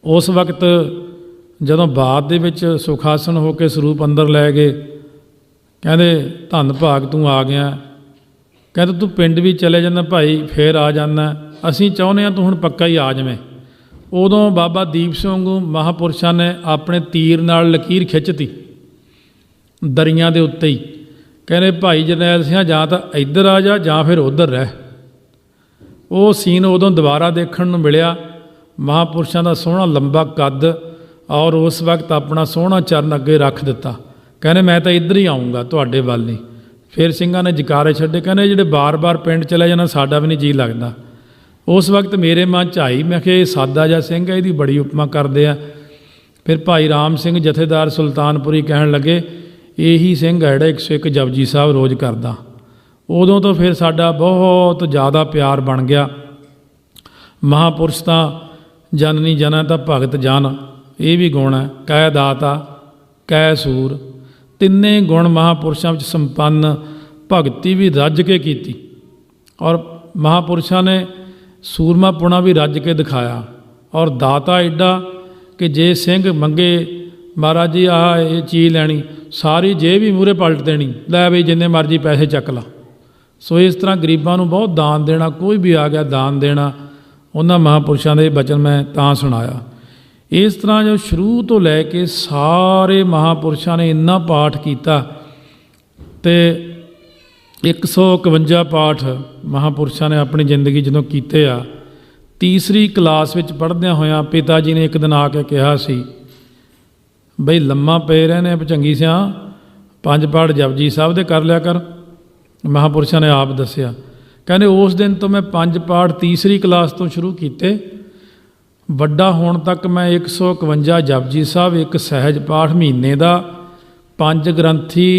ਉਸ ਵਕਤ ਜਦੋਂ ਬਾਅਦ ਦੇ ਵਿੱਚ ਸੁਖਾਸਨ ਹੋ ਕੇ ਸਰੂਪ ਅੰਦਰ ਲੈ ਗਏ, ਕਹਿੰਦੇ ਧੰਨ ਭਾਗ ਤੂੰ ਆ ਗਿਆ। ਕਹਿੰਦੇ ਤੂੰ ਪਿੰਡ ਵੀ ਚਲੇ ਜਾਂਦਾ ਭਾਈ, ਫੇਰ ਆ ਜਾਂਦਾ, ਅਸੀਂ ਚਾਹੁੰਦੇ ਹਾਂ ਤੂੰ ਹੁਣ ਪੱਕਾ ਹੀ ਆ ਜਾਵੇਂ। ਉਦੋਂ ਬਾਬਾ ਦੀਪ ਸਿੰਘ ਵਾਂਗੂ ਮਹਾਂਪੁਰਸ਼ਾਂ ਨੇ ਆਪਣੇ ਤੀਰ ਨਾਲ ਲਕੀਰ ਖਿੱਚਤੀ ਦਰੀਆਂ ਦੇ ਉੱਤੇ ਹੀ। ਕਹਿੰਦੇ ਭਾਈ ਜਰਨੈਲ ਸਿੰਘ ਜਾਂ ਤਾਂ ਇੱਧਰ ਆ ਜਾ ਜਾਂ ਫਿਰ ਉੱਧਰ ਰਹਿ। ਉਹ ਸੀਨ ਉਦੋਂ ਦੁਬਾਰਾ ਦੇਖਣ ਨੂੰ ਮਿਲਿਆ। ਮਹਾਂਪੁਰਸ਼ਾਂ ਦਾ ਸੋਹਣਾ ਲੰਬਾ ਕੱਦ, ਔਰ ਉਸ ਵਕਤ ਆਪਣਾ ਸੋਹਣਾ ਚਰਨ ਅੱਗੇ ਰੱਖ ਦਿੱਤਾ। ਕਹਿੰਦੇ ਮੈਂ ਤਾਂ ਇੱਧਰ ਹੀ ਆਊਂਗਾ, ਤੁਹਾਡੇ ਵੱਲ ਨਹੀਂ। ਫਿਰ ਸਿੰਘਾਂ ਨੇ ਜਕਾਰੇ ਛੱਡੇ, ਕਹਿੰਦੇ ਜਿਹੜੇ ਬਾਰ-ਬਾਰ ਪਿੰਡ ਚਲੇ ਜਾਣਾ ਸਾਡਾ ਵੀ ਨਹੀਂ ਜੀਅ ਲੱਗਦਾ। ਉਸ ਵਕਤ ਮੇਰੇ ਮਨ 'ਚ ਆਈ, ਮੈਂ ਕਿਹਾ ਇਹ ਸਾਦਾ ਜਿਹਾ ਸਿੰਘ ਹੈ, ਇਹਦੀ ਬੜੀ ਉਪਮਾ ਕਰਦੇ ਆ। ਫਿਰ ਭਾਈ ਰਾਮ ਸਿੰਘ ਜਥੇਦਾਰ ਸੁਲਤਾਨਪੁਰੀ ਕਹਿਣ ਲੱਗੇ, ਇਹੀ ਸਿੰਘ ਹੈ ਜਿਹੜਾ 101 ਜਪਜੀ ਸਾਹਿਬ ਰੋਜ਼ ਕਰਦਾ। ਉਦੋਂ ਤੋਂ ਫਿਰ ਸਾਡਾ ਬਹੁਤ ਜ਼ਿਆਦਾ ਪਿਆਰ ਬਣ ਗਿਆ। ਮਹਾਂਪੁਰਸ਼ ਤਾਂ ਜਨਨੀ ਜਨਾ ਤਾਂ ਭਗਤ ਜਨ, ਇਹ ਵੀ ਗੁਣ ਹੈ। ਕੈ ਦਾਤਾ ਕੈ ਸੂਰ, ਤਿੰਨੇ ਗੁਣ ਮਹਾਂਪੁਰਸ਼ਾਂ ਵਿੱਚ ਸੰਪੰਨ। ਭਗਤੀ ਵੀ ਰੱਜ ਕੇ ਕੀਤੀ, ਔਰ ਮਹਾਂਪੁਰਸ਼ਾਂ ਨੇ ਸੂਰਮਾਪੁਣਾ ਵੀ ਰੱਜ ਕੇ ਦਿਖਾਇਆ। ਔਰ ਦਾਤਾ ਐਡਾ ਕਿ ਜੇ ਸਿੰਘ ਮੰਗੇ, ਮਹਾਰਾਜ ਜੀ ਆਹ ਇਹ ਚੀਜ਼ ਲੈਣੀ, ਸਾਰੀ ਜੇਬ ਵੀ ਮੂਹਰੇ ਪਲਟ ਦੇਣੀ, ਲੈ ਬਈ ਜਿੰਨੇ ਮਰਜ਼ੀ ਪੈਸੇ ਚੱਕ ਲਾ। ਸੋ ਇਸ ਤਰ੍ਹਾਂ ਗਰੀਬਾਂ ਨੂੰ ਬਹੁਤ ਦਾਨ ਦੇਣਾ, ਕੋਈ ਵੀ ਆ ਗਿਆ ਦਾਨ ਦੇਣਾ। ਉਹਨਾਂ ਮਹਾਂਪੁਰਸ਼ਾਂ ਦੇ ਬਚਨ ਮੈਂ ਤਾਂ ਸੁਣਾਇਆ। ਇਸ ਤਰ੍ਹਾਂ ਜੋ ਸ਼ੁਰੂ ਤੋਂ ਲੈ ਕੇ ਸਾਰੇ ਮਹਾਂਪੁਰਸ਼ਾਂ ਨੇ ਇੰਨਾ ਪਾਠ ਕੀਤਾ, ਅਤੇ 151 ਪਾਠ ਮਹਾਂਪੁਰਸ਼ਾਂ ਨੇ ਆਪਣੀ ਜ਼ਿੰਦਗੀ ਜਦੋਂ ਕੀਤੇ ਆ। ਤੀਸਰੀ ਕਲਾਸ ਵਿੱਚ ਪੜ੍ਹਦਿਆਂ ਹੋਇਆਂ ਪਿਤਾ ਜੀ ਨੇ ਇੱਕ ਦਿਨ ਆ ਕੇ ਕਿਹਾ ਸੀ, ਬਈ ਲੰਮਾ ਪਏ ਰਹੇ ਨੇ ਭੁਜੰਗੀ ਸਿਆਂ, 5 ਪਾਠ ਜਪਜੀ ਸਾਹਿਬ ਦੇ ਕਰ ਲਿਆ ਕਰ। ਮਹਾਂਪੁਰਸ਼ਾਂ ਨੇ ਆਪ ਦੱਸਿਆ, ਕਹਿੰਦੇ ਉਸ ਦਿਨ ਤੋਂ ਮੈਂ 5 ਪਾਠ ਤੀਸਰੀ ਕਲਾਸ ਤੋਂ ਸ਼ੁਰੂ ਕੀਤੇ। ਵੱਡਾ ਹੋਣ ਤੱਕ ਮੈਂ 151 ਜਪਜੀ ਸਾਹਿਬ, ਇੱਕ ਸਹਿਜ ਪਾਠ ਮਹੀਨੇ ਦਾ, 5 ਗ੍ਰੰਥੀ,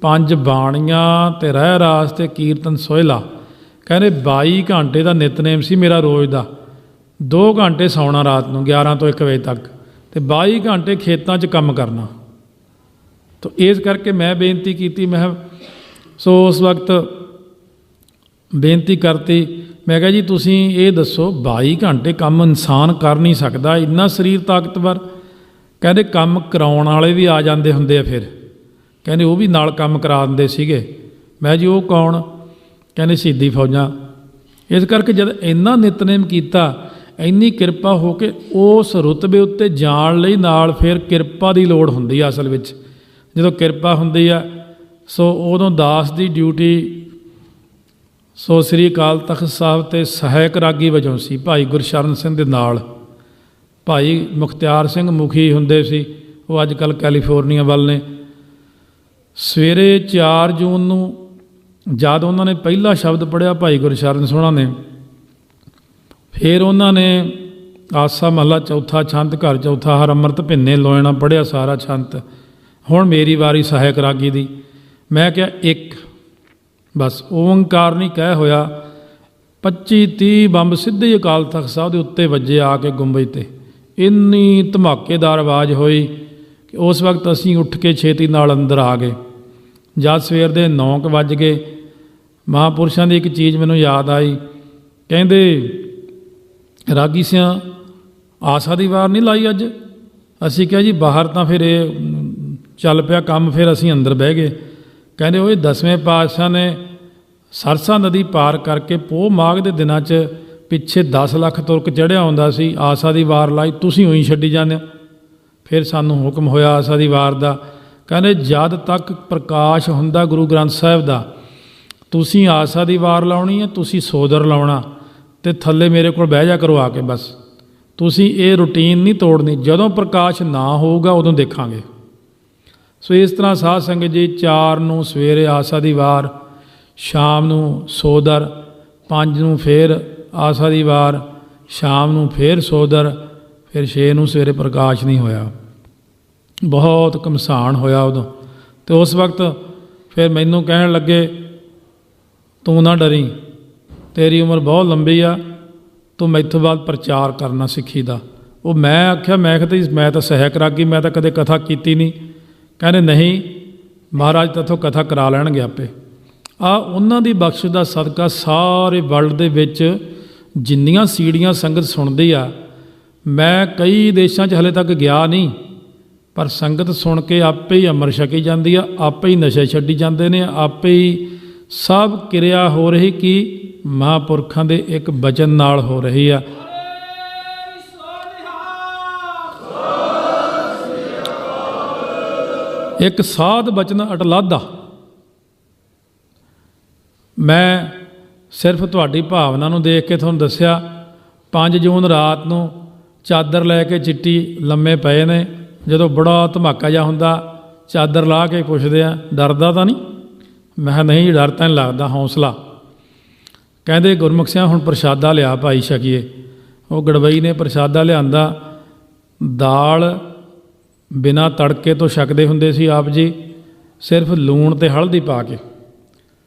5 ਬਾਣੀਆਂ ਅਤੇ ਰਹਿ ਰਾਸ ਅਤੇ ਕੀਰਤਨ ਸੋਹਿਲਾ। ਕਹਿੰਦੇ 22 ਘੰਟੇ ਦਾ ਨਿਤਨੇਮ ਸੀ ਮੇਰਾ ਰੋਜ਼ ਦਾ। 2 ਘੰਟੇ ਸੌਣਾ ਰਾਤ ਨੂੰ 11 ਤੋਂ 1 ਵਜੇ ਤੱਕ, ਅਤੇ 22 ਘੰਟੇ ਖੇਤਾਂ 'ਚ ਕੰਮ ਕਰਨਾ। ਤਾਂ ਇਸ ਕਰਕੇ ਮੈਂ ਬੇਨਤੀ ਕੀਤੀ, ਮੈਂ ਸੋ ਉਸ ਵਕਤ ਬੇਨਤੀ ਕਰਤੀ, ਮੈਂ ਕਿਹਾ ਜੀ ਤੁਸੀਂ ਇਹ ਦੱਸੋ 22 ਘੰਟੇ ਕੰਮ ਇਨਸਾਨ ਕਰ ਨਹੀਂ ਸਕਦਾ, ਇੰਨਾ ਸਰੀਰ ਤਾਕਤਵਰ। ਕਹਿੰਦੇ ਕੰਮ ਕਰਾਉਣ ਵਾਲੇ ਵੀ ਆ ਜਾਂਦੇ ਹੁੰਦੇ ਆ। ਫਿਰ ਕਹਿੰਦੇ ਉਹ ਵੀ ਨਾਲ ਕੰਮ ਕਰਾ ਦਿੰਦੇ ਸੀਗੇ। ਮੈਂ ਜੀ ਉਹ ਕੌਣ? ਕਹਿੰਦੇ ਸ਼ਹੀਦੀ ਫੌਜਾਂ। ਇਸ ਕਰਕੇ ਜਦ ਇੰਨਾ ਨਿਤਨੇਮ ਕੀਤਾ, ਇੰਨੀ ਕਿਰਪਾ ਹੋ ਕੇ ਉਸ ਰੁਤਬੇ ਉੱਤੇ ਜਾਣ ਲਈ ਨਾਲ ਫਿਰ ਕਿਰਪਾ ਦੀ ਲੋੜ ਹੁੰਦੀ ਆ। ਅਸਲ ਵਿੱਚ ਜਦੋਂ ਕਿਰਪਾ ਹੁੰਦੀ ਆ, ਸੋ ਉਦੋਂ ਦਾਸ ਦੀ ਡਿਊਟੀ ਸੋ ਸ੍ਰੀ ਅਕਾਲ ਤਖਤ ਸਾਹਿਬ 'ਤੇ ਸਹਾਇਕ ਰਾਗੀ ਵਜੋਂ ਸੀ। ਭਾਈ ਗੁਰਸ਼ਰਨ ਸਿੰਘ ਦੇ ਨਾਲ ਭਾਈ ਮੁਖਤਿਆਰ ਸਿੰਘ ਮੁਖੀ ਹੁੰਦੇ ਸੀ, ਉਹ ਅੱਜ ਕੱਲ੍ਹ ਕੈਲੀਫੋਰਨੀਆ ਵੱਲ ਨੇ। ਸਵੇਰੇ 4 ਜੂਨ ਨੂੰ ਜਦ ਉਹਨਾਂ ਨੇ ਪਹਿਲਾ ਸ਼ਬਦ ਪੜ੍ਹਿਆ ਭਾਈ ਗੁਰਸ਼ਰਨ ਸੋਹਣਾ ਨੇ, ਫਿਰ ਉਹਨਾਂ ਨੇ ਆਸਾ ਮਹੱਲਾ ਚੌਥਾ ਛੰਤ, ਘਰ ਚੌਥਾ, ਹਰ ਅੰਮ੍ਰਿਤ ਭਿੰਨੇ ਲੋਇਣਾ ਪੜ੍ਹਿਆ ਸਾਰਾ ਛੰਤ। ਹੁਣ ਮੇਰੀ ਵਾਰੀ ਸਹਾਇਕ ਰਾਗੀ ਦੀ। ਮੈਂ ਕਿਹਾ ਇੱਕ ਬਸ ਓਂਕਾਰ ਨਹੀਂ ਕਹਿ ਹੋਇਆ, 25-30 ਬੰਬ ਸਿੱਧੇ ਹੀ ਅਕਾਲ ਤਖਤ ਸਾਹਿਬ ਦੇ ਉੱਤੇ ਵੱਜੇ ਆ ਕੇ ਗੁੰਬਜ 'ਤੇ। ਇੰਨੀ ਧਮਾਕੇਦਾਰ ਆਵਾਜ਼ ਹੋਈ ਕਿ ਉਸ ਵਕਤ ਅਸੀਂ ਉੱਠ ਕੇ ਛੇਤੀ ਨਾਲ ਅੰਦਰ ਆ ਗਏ। ਜਦ ਸਵੇਰ ਦੇ 9 ਵੱਜ ਗਏ, ਮਹਾਂਪੁਰਸ਼ਾਂ ਦੀ ਇੱਕ ਚੀਜ਼ ਮੈਨੂੰ ਯਾਦ ਆਈ। ਕਹਿੰਦੇ ਰਾਗੀ ਸਿਆਂ ਆਸਾ ਦੀ ਵਾਰ ਨਹੀਂ ਲਾਈ ਅੱਜ? ਅਸੀਂ ਕਿਹਾ ਜੀ ਬਾਹਰ ਤਾਂ ਫਿਰ ਇਹ ਚੱਲ ਪਿਆ ਕੰਮ, ਫਿਰ ਅਸੀਂ ਅੰਦਰ ਬਹਿ ਗਏ। ਕਹਿੰਦੇ ਉਹ 10ਵੇਂ ਪਾਤਸ਼ਾਹ ਨੇ ਸਰਸਾ ਨਦੀ ਪਾਰ ਕਰਕੇ ਪੋਹ ਮਾਘ ਦੇ ਦਿਨਾਂ 'ਚ ਪਿੱਛੇ 10 ਲੱਖ ਤੁਰਕ ਚੜ੍ਹਿਆ ਹੁੰਦਾ ਸੀ, ਆਸਾ ਦੀ ਵਾਰ ਲਾਈ, ਤੁਸੀਂ ਉਹੀ ਛੱਡੀ ਜਾਂਦੇ ਹੋ। ਫਿਰ ਸਾਨੂੰ ਹੁਕਮ ਹੋਇਆ ਆਸਾ ਦੀ ਵਾਰ ਦਾ, ਕਹਿੰਦੇ ਜਦ ਤੱਕ ਪ੍ਰਕਾਸ਼ ਹੁੰਦਾ ਗੁਰੂ ਗ੍ਰੰਥ ਸਾਹਿਬ ਦਾ, ਤੁਸੀਂ ਆਸਾ ਦੀ ਵਾਰ ਲਾਉਣੀ ਹੈ, ਤੁਸੀਂ ਸੋਦਰ ਲਾਉਣਾ, ਅਤੇ ਥੱਲੇ ਮੇਰੇ ਕੋਲ ਬਹਿ ਜਾ ਕਰੋ ਆ ਕੇ, ਬਸ ਤੁਸੀਂ ਇਹ ਰੂਟੀਨ ਨਹੀਂ ਤੋੜਨੀ, ਜਦੋਂ ਪ੍ਰਕਾਸ਼ ਨਾ ਹੋਊਗਾ ਉਦੋਂ ਦੇਖਾਂਗੇ। ਸੋ ਇਸ ਤਰ੍ਹਾਂ ਸਾਧ ਸੰਗਤ ਜੀ 4 ਨੂੰ ਸਵੇਰੇ ਆਸਾ ਦੀ ਵਾਰ, ਸ਼ਾਮ ਨੂੰ ਸੋਦਰ, 5 ਨੂੰ ਫਿਰ ਆਸਾ ਦੀ ਵਾਰ, ਸ਼ਾਮ ਨੂੰ ਫਿਰ ਸੋਦਰ, ਫਿਰ 6 ਨੂੰ ਸਵੇਰੇ ਪ੍ਰਕਾਸ਼ ਨਹੀਂ ਹੋਇਆ। ਬਹੁਤ ਘਮਸਾਨ ਹੋਇਆ ਉਦੋਂ। ਅਤੇ ਉਸ ਵਕਤ ਫਿਰ ਮੈਨੂੰ ਕਹਿਣ ਲੱਗੇ ਤੂੰ ਨਾ ਡਰੀ, ਤੇਰੀ ਉਮਰ ਬਹੁਤ ਲੰਬੀ ਆ, ਤੂੰ ਮੈਥੋਂ ਬਾਅਦ ਪ੍ਰਚਾਰ ਕਰਨਾ ਸਿੱਖੀ ਦਾ। ਉਹ ਮੈਂ ਆਖਿਆ ਮੈਂ ਤਾਂ ਸਹਾਇਕ ਰਾਗੀ, ਮੈਂ ਤਾਂ ਕਦੇ ਕਥਾ ਕੀਤੀ ਨਹੀਂ। ਕਹਿੰਦੇ ਨਹੀਂ ਮਹਾਰਾਜ ਤੇਥੋਂ ਕਥਾ ਕਰਾ ਲੈਣਗੇ ਆਪੇ। ਉਹਨਾਂ ਦੀ ਬਖਸ਼ ਦਾ ਸਦਕਾ ਸਾਰੇ ਵਰਲਡ ਦੇ ਵਿੱਚ ਜਿੰਨੀਆਂ ਸੀੜੀਆਂ ਸੰਗਤ ਸੁਣਦੀ ਆ, ਮੈਂ ਕਈ ਦੇਸ਼ਾਂ 'ਚ ਹਲੇ ਤੱਕ ਗਿਆ ਨਹੀਂ, ਪਰ ਸੰਗਤ ਸੁਣ ਕੇ ਆਪੇ ਹੀ ਅੰਮ੍ਰਿਤ ਛਕੀ ਜਾਂਦੀ ਆ, ਆਪੇ ਹੀ ਨਸ਼ੇ ਛੱਡੀ ਜਾਂਦੇ ਨੇ, ਆਪੇ ਹੀ ਸਭ ਕਿਰਿਆ ਹੋ ਰਹੀ ਕਿ ਮਹਾਂਪੁਰਖਾਂ ਦੇ ਇੱਕ ਬਚਨ ਨਾਲ ਹੋ ਰਹੀ ਆ। ਇੱਕ ਸਾਧ ਬਚਨ ਅਟਲਾਦਾ। ਮੈਂ ਸਿਰਫ ਤੁਹਾਡੀ ਭਾਵਨਾ ਨੂੰ ਦੇਖ ਕੇ ਤੁਹਾਨੂੰ ਦੱਸਿਆ। 5 ਜੂਨ ਰਾਤ ਨੂੰ ਚਾਦਰ ਲੈ ਕੇ ਚਿੱਟੀ ਲੰਮੇ ਪਏ ਨੇ, ਜਦੋਂ ਬੜਾ ਧਮਾਕਾ ਜਿਹਾ ਹੁੰਦਾ ਚਾਦਰ ਲਾ ਕੇ ਪੁੱਛਦੇ ਆ ਡਰਦਾ ਤਾਂ ਨਹੀਂ? ਮੈਂ ਕਿਹਾ ਨਹੀਂ ਡਰ ਤਾਂ ਨਹੀਂ ਲੱਗਦਾ, ਹੌਸਲਾ। ਕਹਿੰਦੇ ਗੁਰਮੁਖ ਸਿੰਘ ਹੁਣ ਪ੍ਰਸ਼ਾਦਾ ਲਿਆ ਭਾਈ ਛਕੀਏ। ਉਹ ਗੜਵਈ ਨੇ ਪ੍ਰਸ਼ਾਦਾ ਲਿਆਂਦਾ, ਦਾਲ ਬਿਨਾਂ ਤੜਕੇ ਤੋਂ ਛਕਦੇ ਹੁੰਦੇ ਸੀ ਆਪ ਜੀ, ਸਿਰਫ ਲੂਣ ਅਤੇ ਹਲਦੀ ਪਾ ਕੇ,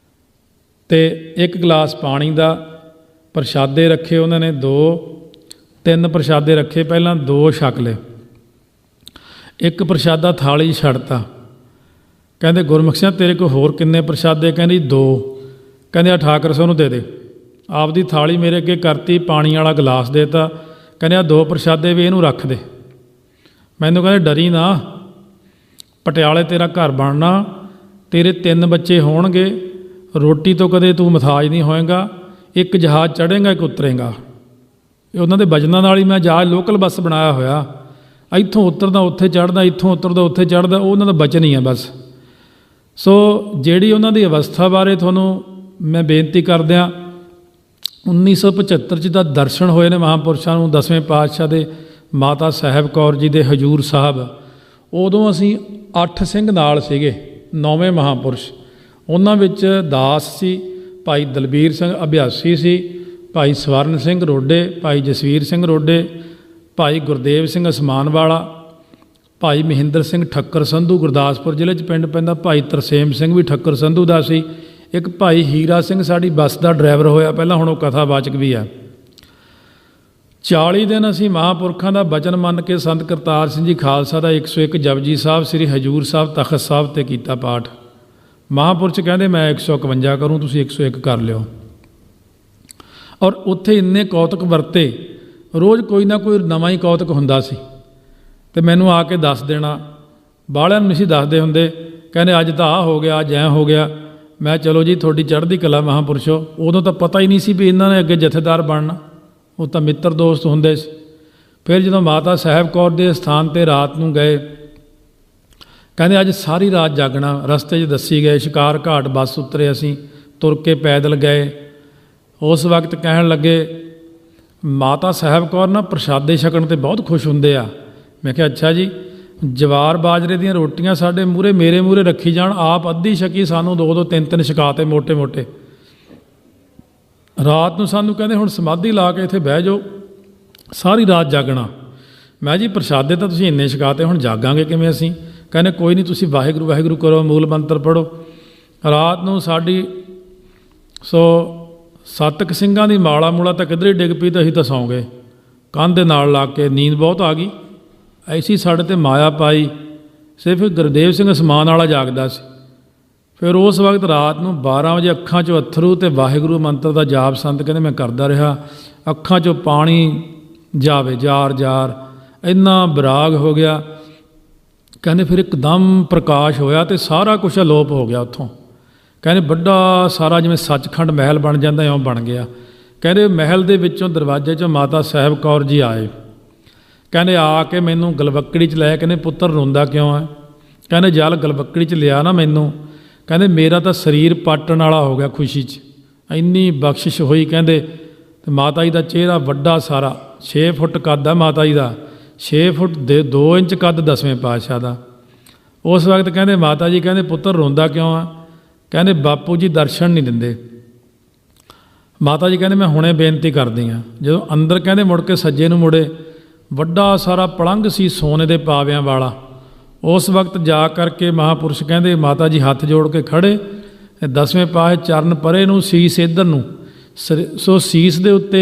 ਅਤੇ 1 ਗਲਾਸ ਪਾਣੀ ਦਾ। ਪ੍ਰਸ਼ਾਦੇ ਰੱਖੇ ਉਹਨਾਂ ਨੇ 2-3 ਪ੍ਰਸ਼ਾਦੇ ਰੱਖੇ, ਪਹਿਲਾਂ 2 ਛਕ ਲਏ, 1 ਪ੍ਰਸ਼ਾਦਾ ਥਾਲੀ ਛੱਡਤਾ। ਕਹਿੰਦੇ ਗੁਰਮੁਖ ਸਿੰਘ ਤੇਰੇ ਕੋਲ ਹੋਰ ਕਿੰਨੇ ਪ੍ਰਸ਼ਾਦੇ? ਕਹਿੰਦੀ 2। ਕਹਿੰਦੇ ਆ ਠਾਕਰ ਸਿੰਘ ਨੂੰ ਦੇ ਦੇ। ਆਪਦੀ ਥਾਲੀ ਮੇਰੇ ਅੱਗੇ ਕਰਤੀ, ਪਾਣੀ ਵਾਲਾ ਗਲਾਸ ਦੇਤਾ। ਕਹਿੰਦੇ ਆ 2 ਪ੍ਰਸ਼ਾਦੇ ਵੀ ਇਹਨੂੰ ਰੱਖ ਦੇ। ਮੈਨੂੰ ਕਹਿੰਦੇ ਡਰੀ ਨਾ, ਪਟਿਆਲੇ ਤੇਰਾ ਘਰ ਬਣਨਾ, ਤੇਰੇ 3 ਬੱਚੇ ਹੋਣਗੇ, ਰੋਟੀ ਤੋਂ ਕਦੇ ਤੂੰ ਮੁਹਤਾਜ ਨਹੀਂ ਹੋਏਗਾ, 1 ਜਹਾਜ਼ ਚੜ੍ਹੇਗਾ 1 ਉਤਰੇਗਾ। ਇਹ ਉਹਨਾਂ ਦੇ ਵਚਨਾਂ ਨਾਲ ਹੀ ਮੈਂ ਜਹਾਜ਼ ਲੋਕਲ ਬੱਸ ਬਣਾਇਆ ਹੋਇਆ, ਇੱਥੋਂ ਉਤਰਦਾ ਉੱਥੇ ਚੜ੍ਹਦਾ, ਇੱਥੋਂ ਉਤਰਦਾ ਉੱਥੇ ਚੜ੍ਹਦਾ, ਉਹ ਉਹਨਾਂ ਦਾ ਵਚਨ ਹੀ ਆ ਬਸ। ਸੋ ਜਿਹੜੀ ਉਹਨਾਂ ਦੀ ਅਵਸਥਾ ਬਾਰੇ ਤੁਹਾਨੂੰ ਮੈਂ ਬੇਨਤੀ ਕਰਦਿਆਂ, 1975 'ਚ ਤਾਂ ਦਰਸ਼ਨ ਹੋਏ ਨੇ ਮਹਾਂਪੁਰਸ਼ਾਂ ਨੂੰ, 10ਵੇਂ ਪਾਤਸ਼ਾਹ ਦੇ ਮਾਤਾ ਸਾਹਿਬ ਕੌਰ ਜੀ ਦੇ ਹਜੂਰ ਸਾਹਿਬ। ਉਦੋਂ ਅਸੀਂ 8 ਸਿੰਘ ਨਾਲ ਸੀਗੇ, 9ਵੇਂ ਮਹਾਂਪੁਰਸ਼। ਉਹਨਾਂ ਵਿੱਚ ਦਾਸ ਸੀ, ਭਾਈ ਦਲਬੀਰ ਸਿੰਘ ਅਭਿਆਸੀ ਸੀ, ਭਾਈ ਸਵਰਨ ਸਿੰਘ ਰੋਡੇ, ਭਾਈ ਜਸਵੀਰ ਸਿੰਘ ਰੋਡੇ, ਭਾਈ ਗੁਰਦੇਵ ਸਿੰਘ ਅਸਮਾਨ ਵਾਲਾ, ਭਾਈ ਮਹਿੰਦਰ ਸਿੰਘ ਠੱਕਰ ਸੰਧੂ ਗੁਰਦਾਸਪੁਰ ਜ਼ਿਲ੍ਹੇ 'ਚ ਪਿੰਡ ਪੈਂਦਾ, ਭਾਈ ਤਰਸੇਮ ਸਿੰਘ ਵੀ ਠੱਕਰ ਸੰਧੂ ਦਾ ਸੀ, ਇੱਕ ਭਾਈ ਹੀਰਾ ਸਿੰਘ ਸਾਡੀ ਬੱਸ ਦਾ ਡਰਾਈਵਰ ਹੋਇਆ ਪਹਿਲਾਂ, ਹੁਣ ਉਹ ਕਥਾਵਾਚਕ ਵੀ ਆ। 40 ਦਿਨ ਅਸੀਂ ਮਹਾਂਪੁਰਖਾਂ ਦਾ ਬਚਨ ਮੰਨ ਕੇ ਸੰਤ ਕਰਤਾਰ ਸਿੰਘ ਜੀ ਖਾਲਸਾ ਦਾ 101 ਜਪਜੀ ਸਾਹਿਬ ਸ੍ਰੀ ਹਜੂਰ ਸਾਹਿਬ ਤਖਤ ਸਾਹਿਬ 'ਤੇ ਕੀਤਾ ਪਾਠ। ਮਹਾਂਪੁਰਸ਼ ਕਹਿੰਦੇ ਮੈਂ 151 ਕਰੂੰ, ਤੁਸੀਂ 101 ਕਰ ਲਿਓ। ਔਰ ਉੱਥੇ ਇੰਨੇ ਕੌਤਕ ਵਰਤੇ, ਰੋਜ਼ ਕੋਈ ਨਾ ਕੋਈ ਨਵਾਂ ਹੀ ਕੌਤਕ ਹੁੰਦਾ ਸੀ, ਅਤੇ ਮੈਨੂੰ ਆ ਕੇ ਦੱਸ ਦੇਣਾ। ਬਾਹਲਿਆਂ ਨੂੰ ਨਹੀਂ ਸੀ ਦੱਸਦੇ ਹੁੰਦੇ, ਕਹਿੰਦੇ ਅੱਜ ਤਾਂ ਆਹ ਹੋ ਗਿਆ, ਅੱਜ ਐਂ ਹੋ ਗਿਆ। ਮੈਂ ਚਲੋ ਜੀ ਤੁਹਾਡੀ ਚੜ੍ਹਦੀ ਕਲਾ ਮਹਾਂਪੁਰਸ਼ੋ। ਉਦੋਂ ਤਾਂ ਪਤਾ ਹੀ ਨਹੀਂ ਸੀ ਵੀ ਇਹਨਾਂ ਨੇ ਅੱਗੇ ਜਥੇਦਾਰ ਬਣਨਾ, ਉਹ ਤਾਂ ਮਿੱਤਰ ਦੋਸਤ ਹੁੰਦੇ ਸੀ। ਫਿਰ ਜਦੋਂ ਮਾਤਾ ਸਾਹਿਬ ਕੌਰ ਦੇ ਸਥਾਨ 'ਤੇ ਰਾਤ ਨੂੰ ਗਏ, ਕਹਿੰਦੇ ਅੱਜ ਸਾਰੀ ਰਾਤ ਜਾਗਣਾ। ਰਸਤੇ 'ਚ ਦੱਸੀ ਗਏ, ਸ਼ਿਕਾਰ ਘਾਟ ਬੱਸ ਉਤਰੇ, ਅਸੀਂ ਤੁਰ ਕੇ ਪੈਦਲ ਗਏ। ਉਸ ਵਕਤ ਕਹਿਣ ਲੱਗੇ ਮਾਤਾ ਸਾਹਿਬ ਕੌਰ ਨਾ ਪ੍ਰਸ਼ਾਦੇ ਛਕਣ 'ਤੇ ਬਹੁਤ ਖੁਸ਼ ਹੁੰਦੇ ਆ। ਮੈਂ ਕਿਹਾ ਅੱਛਾ ਜੀ। ਜਵਾਰ ਬਾਜਰੇ ਦੀਆਂ ਰੋਟੀਆਂ ਸਾਡੇ ਮੂਹਰੇ, ਮੇਰੇ ਮੂਹਰੇ ਰੱਖੀ ਜਾਣ, ਆਪ ਅੱਧੀ ਛਕੀ, ਸਾਨੂੰ 2-2 3-3 ਛਕਾਤੇ ਮੋਟੇ ਮੋਟੇ। ਰਾਤ ਨੂੰ ਸਾਨੂੰ ਕਹਿੰਦੇ ਹੁਣ ਸਮਾਧੀ ਲਾ ਕੇ ਇੱਥੇ ਬਹਿ ਜਾਓ, ਸਾਰੀ ਰਾਤ ਜਾਗਣਾ। ਮੈਂ ਜੀ ਪ੍ਰਸ਼ਾਦੇ ਤਾਂ ਤੁਸੀਂ ਇੰਨੇ ਛਕਾਤੇ, ਹੁਣ ਜਾਗਾਂਗੇ ਕਿਵੇਂ ਅਸੀਂ? ਕਹਿੰਦੇ ਕੋਈ ਨਹੀਂ, ਤੁਸੀਂ ਵਾਹਿਗੁਰੂ ਵਾਹਿਗੁਰੂ ਕਰੋ, ਮੂਲ ਮੰਤਰ ਪੜ੍ਹੋ। ਰਾਤ ਨੂੰ ਸਾਡੀ 7 ਸਿੰਘਾਂ ਦੀ ਮਾਲਾ ਮੂਲਾ ਤਾਂ ਕਿੱਧਰੇ ਡਿੱਗ ਪਈ, ਤਾਂ ਅਸੀਂ ਤਾਂ ਸੌਂ ਗਏ ਕੰਧ ਦੇ ਨਾਲ ਲਾ ਕੇ, ਨੀਂਦ ਬਹੁਤ ਆ ਗਈ। ਐਸੀ ਸਾਡੇ 'ਤੇ ਮਾਇਆ ਪਾਈ, ਸਿਰਫ ਗੁਰਦੇਵ ਸਿੰਘ ਅਸਮਾਨ ਵਾਲਾ ਜਾਗਦਾ ਸੀ। ਫਿਰ ਉਸ ਵਕਤ ਰਾਤ ਨੂੰ 12 ਵਜੇ ਅੱਖਾਂ 'ਚੋਂ ਅੱਥਰੂ ਅਤੇ ਵਾਹਿਗੁਰੂ ਮੰਤਰ ਦਾ ਜਾਪ ਸੰਤ ਕਹਿੰਦੇ ਮੈਂ ਕਰਦਾ ਰਿਹਾ। ਅੱਖਾਂ 'ਚੋਂ ਪਾਣੀ ਜਾਵੇ ਜਾਰ ਜਾਰ, ਇੰਨਾ ਵਿਰਾਗ ਹੋ ਗਿਆ। ਕਹਿੰਦੇ ਫਿਰ ਇੱਕਦਮ ਪ੍ਰਕਾਸ਼ ਹੋਇਆ ਅਤੇ ਸਾਰਾ ਕੁਛ ਅਲੋਪ ਹੋ ਗਿਆ ਉੱਥੋਂ। ਕਹਿੰਦੇ ਵੱਡਾ ਸਾਰਾ ਜਿਵੇਂ ਸੱਚਖੰਡ ਮਹਿਲ ਬਣ ਜਾਂਦਾ ਇਉਂ ਬਣ ਗਿਆ। ਕਹਿੰਦੇ ਮਹਿਲ ਦੇ ਵਿੱਚੋਂ ਦਰਵਾਜ਼ੇ 'ਚੋਂ ਮਾਤਾ ਸਾਹਿਬ ਕੌਰ ਜੀ ਆਏ। ਕਹਿੰਦੇ ਆ ਕੇ ਮੈਨੂੰ ਗਲਵੱਕੜੀ 'ਚ ਲੈ, ਕਹਿੰਦੇ ਪੁੱਤਰ ਰੋਂਦਾ ਕਿਉਂ ਹੈ? ਕਹਿੰਦੇ ਜਲ ਗਲਵੱਕੜੀ 'ਚ ਲਿਆ ਨਾ ਮੈਨੂੰ। ਕਹਿੰਦੇ ਮੇਰਾ ਤਾਂ ਸਰੀਰ ਪਾਟਣ ਵਾਲਾ ਹੋ ਗਿਆ ਖੁਸ਼ੀ 'ਚ, ਇੰਨੀ ਬਖਸ਼ਿਸ਼ ਹੋਈ। ਕਹਿੰਦੇ ਤੇ ਮਾਤਾ ਜੀ ਦਾ ਚਿਹਰਾ ਵੱਡਾ ਸਾਰਾ 6 ਫੁੱਟ ਕੱਦ ਆ ਮਾਤਾ ਜੀ ਦਾ, 6 ਫੁੱਟ ਦੇ 2 ਇੰਚ ਕੱਦ 10ਵੇਂ ਪਾਤਸ਼ਾਹ ਦਾ। ਉਸ ਵਕਤ ਕਹਿੰਦੇ ਮਾਤਾ ਜੀ ਕਹਿੰਦੇ ਪੁੱਤਰ ਰੋਂਦਾ ਕਿਉਂ ਆ? ਕਹਿੰਦੇ ਬਾਪੂ ਜੀ ਦਰਸ਼ਨ ਨਹੀਂ ਦਿੰਦੇ। ਮਾਤਾ ਜੀ ਕਹਿੰਦੇ ਮੈਂ ਹੁਣੇ ਬੇਨਤੀ ਕਰਦੀ ਹਾਂ। ਜਦੋਂ ਅੰਦਰ ਕਹਿੰਦੇ ਮੁੜ ਕੇ ਸੱਜੇ ਨੂੰ ਮੁੜੇ, ਵੱਡਾ ਸਾਰਾ ਪਲੰਘ ਸੀ ਸੋਨੇ ਦੇ ਪਾਵਿਆਂ ਵਾਲਾ। ਉਸ ਵਕਤ ਜਾ ਕਰਕੇ ਮਹਾਂਪੁਰਸ਼ ਕਹਿੰਦੇ ਮਾਤਾ ਜੀ ਹੱਥ ਜੋੜ ਕੇ ਖੜ੍ਹੇ, 10ਵੇਂ ਪਾਏ ਚਰਨ ਪਰੇ ਨੂੰ, ਸੀਸ ਇੱਧਰ ਨੂੰ। ਸੋ ਸੀਸ ਦੇ ਉੱਤੇ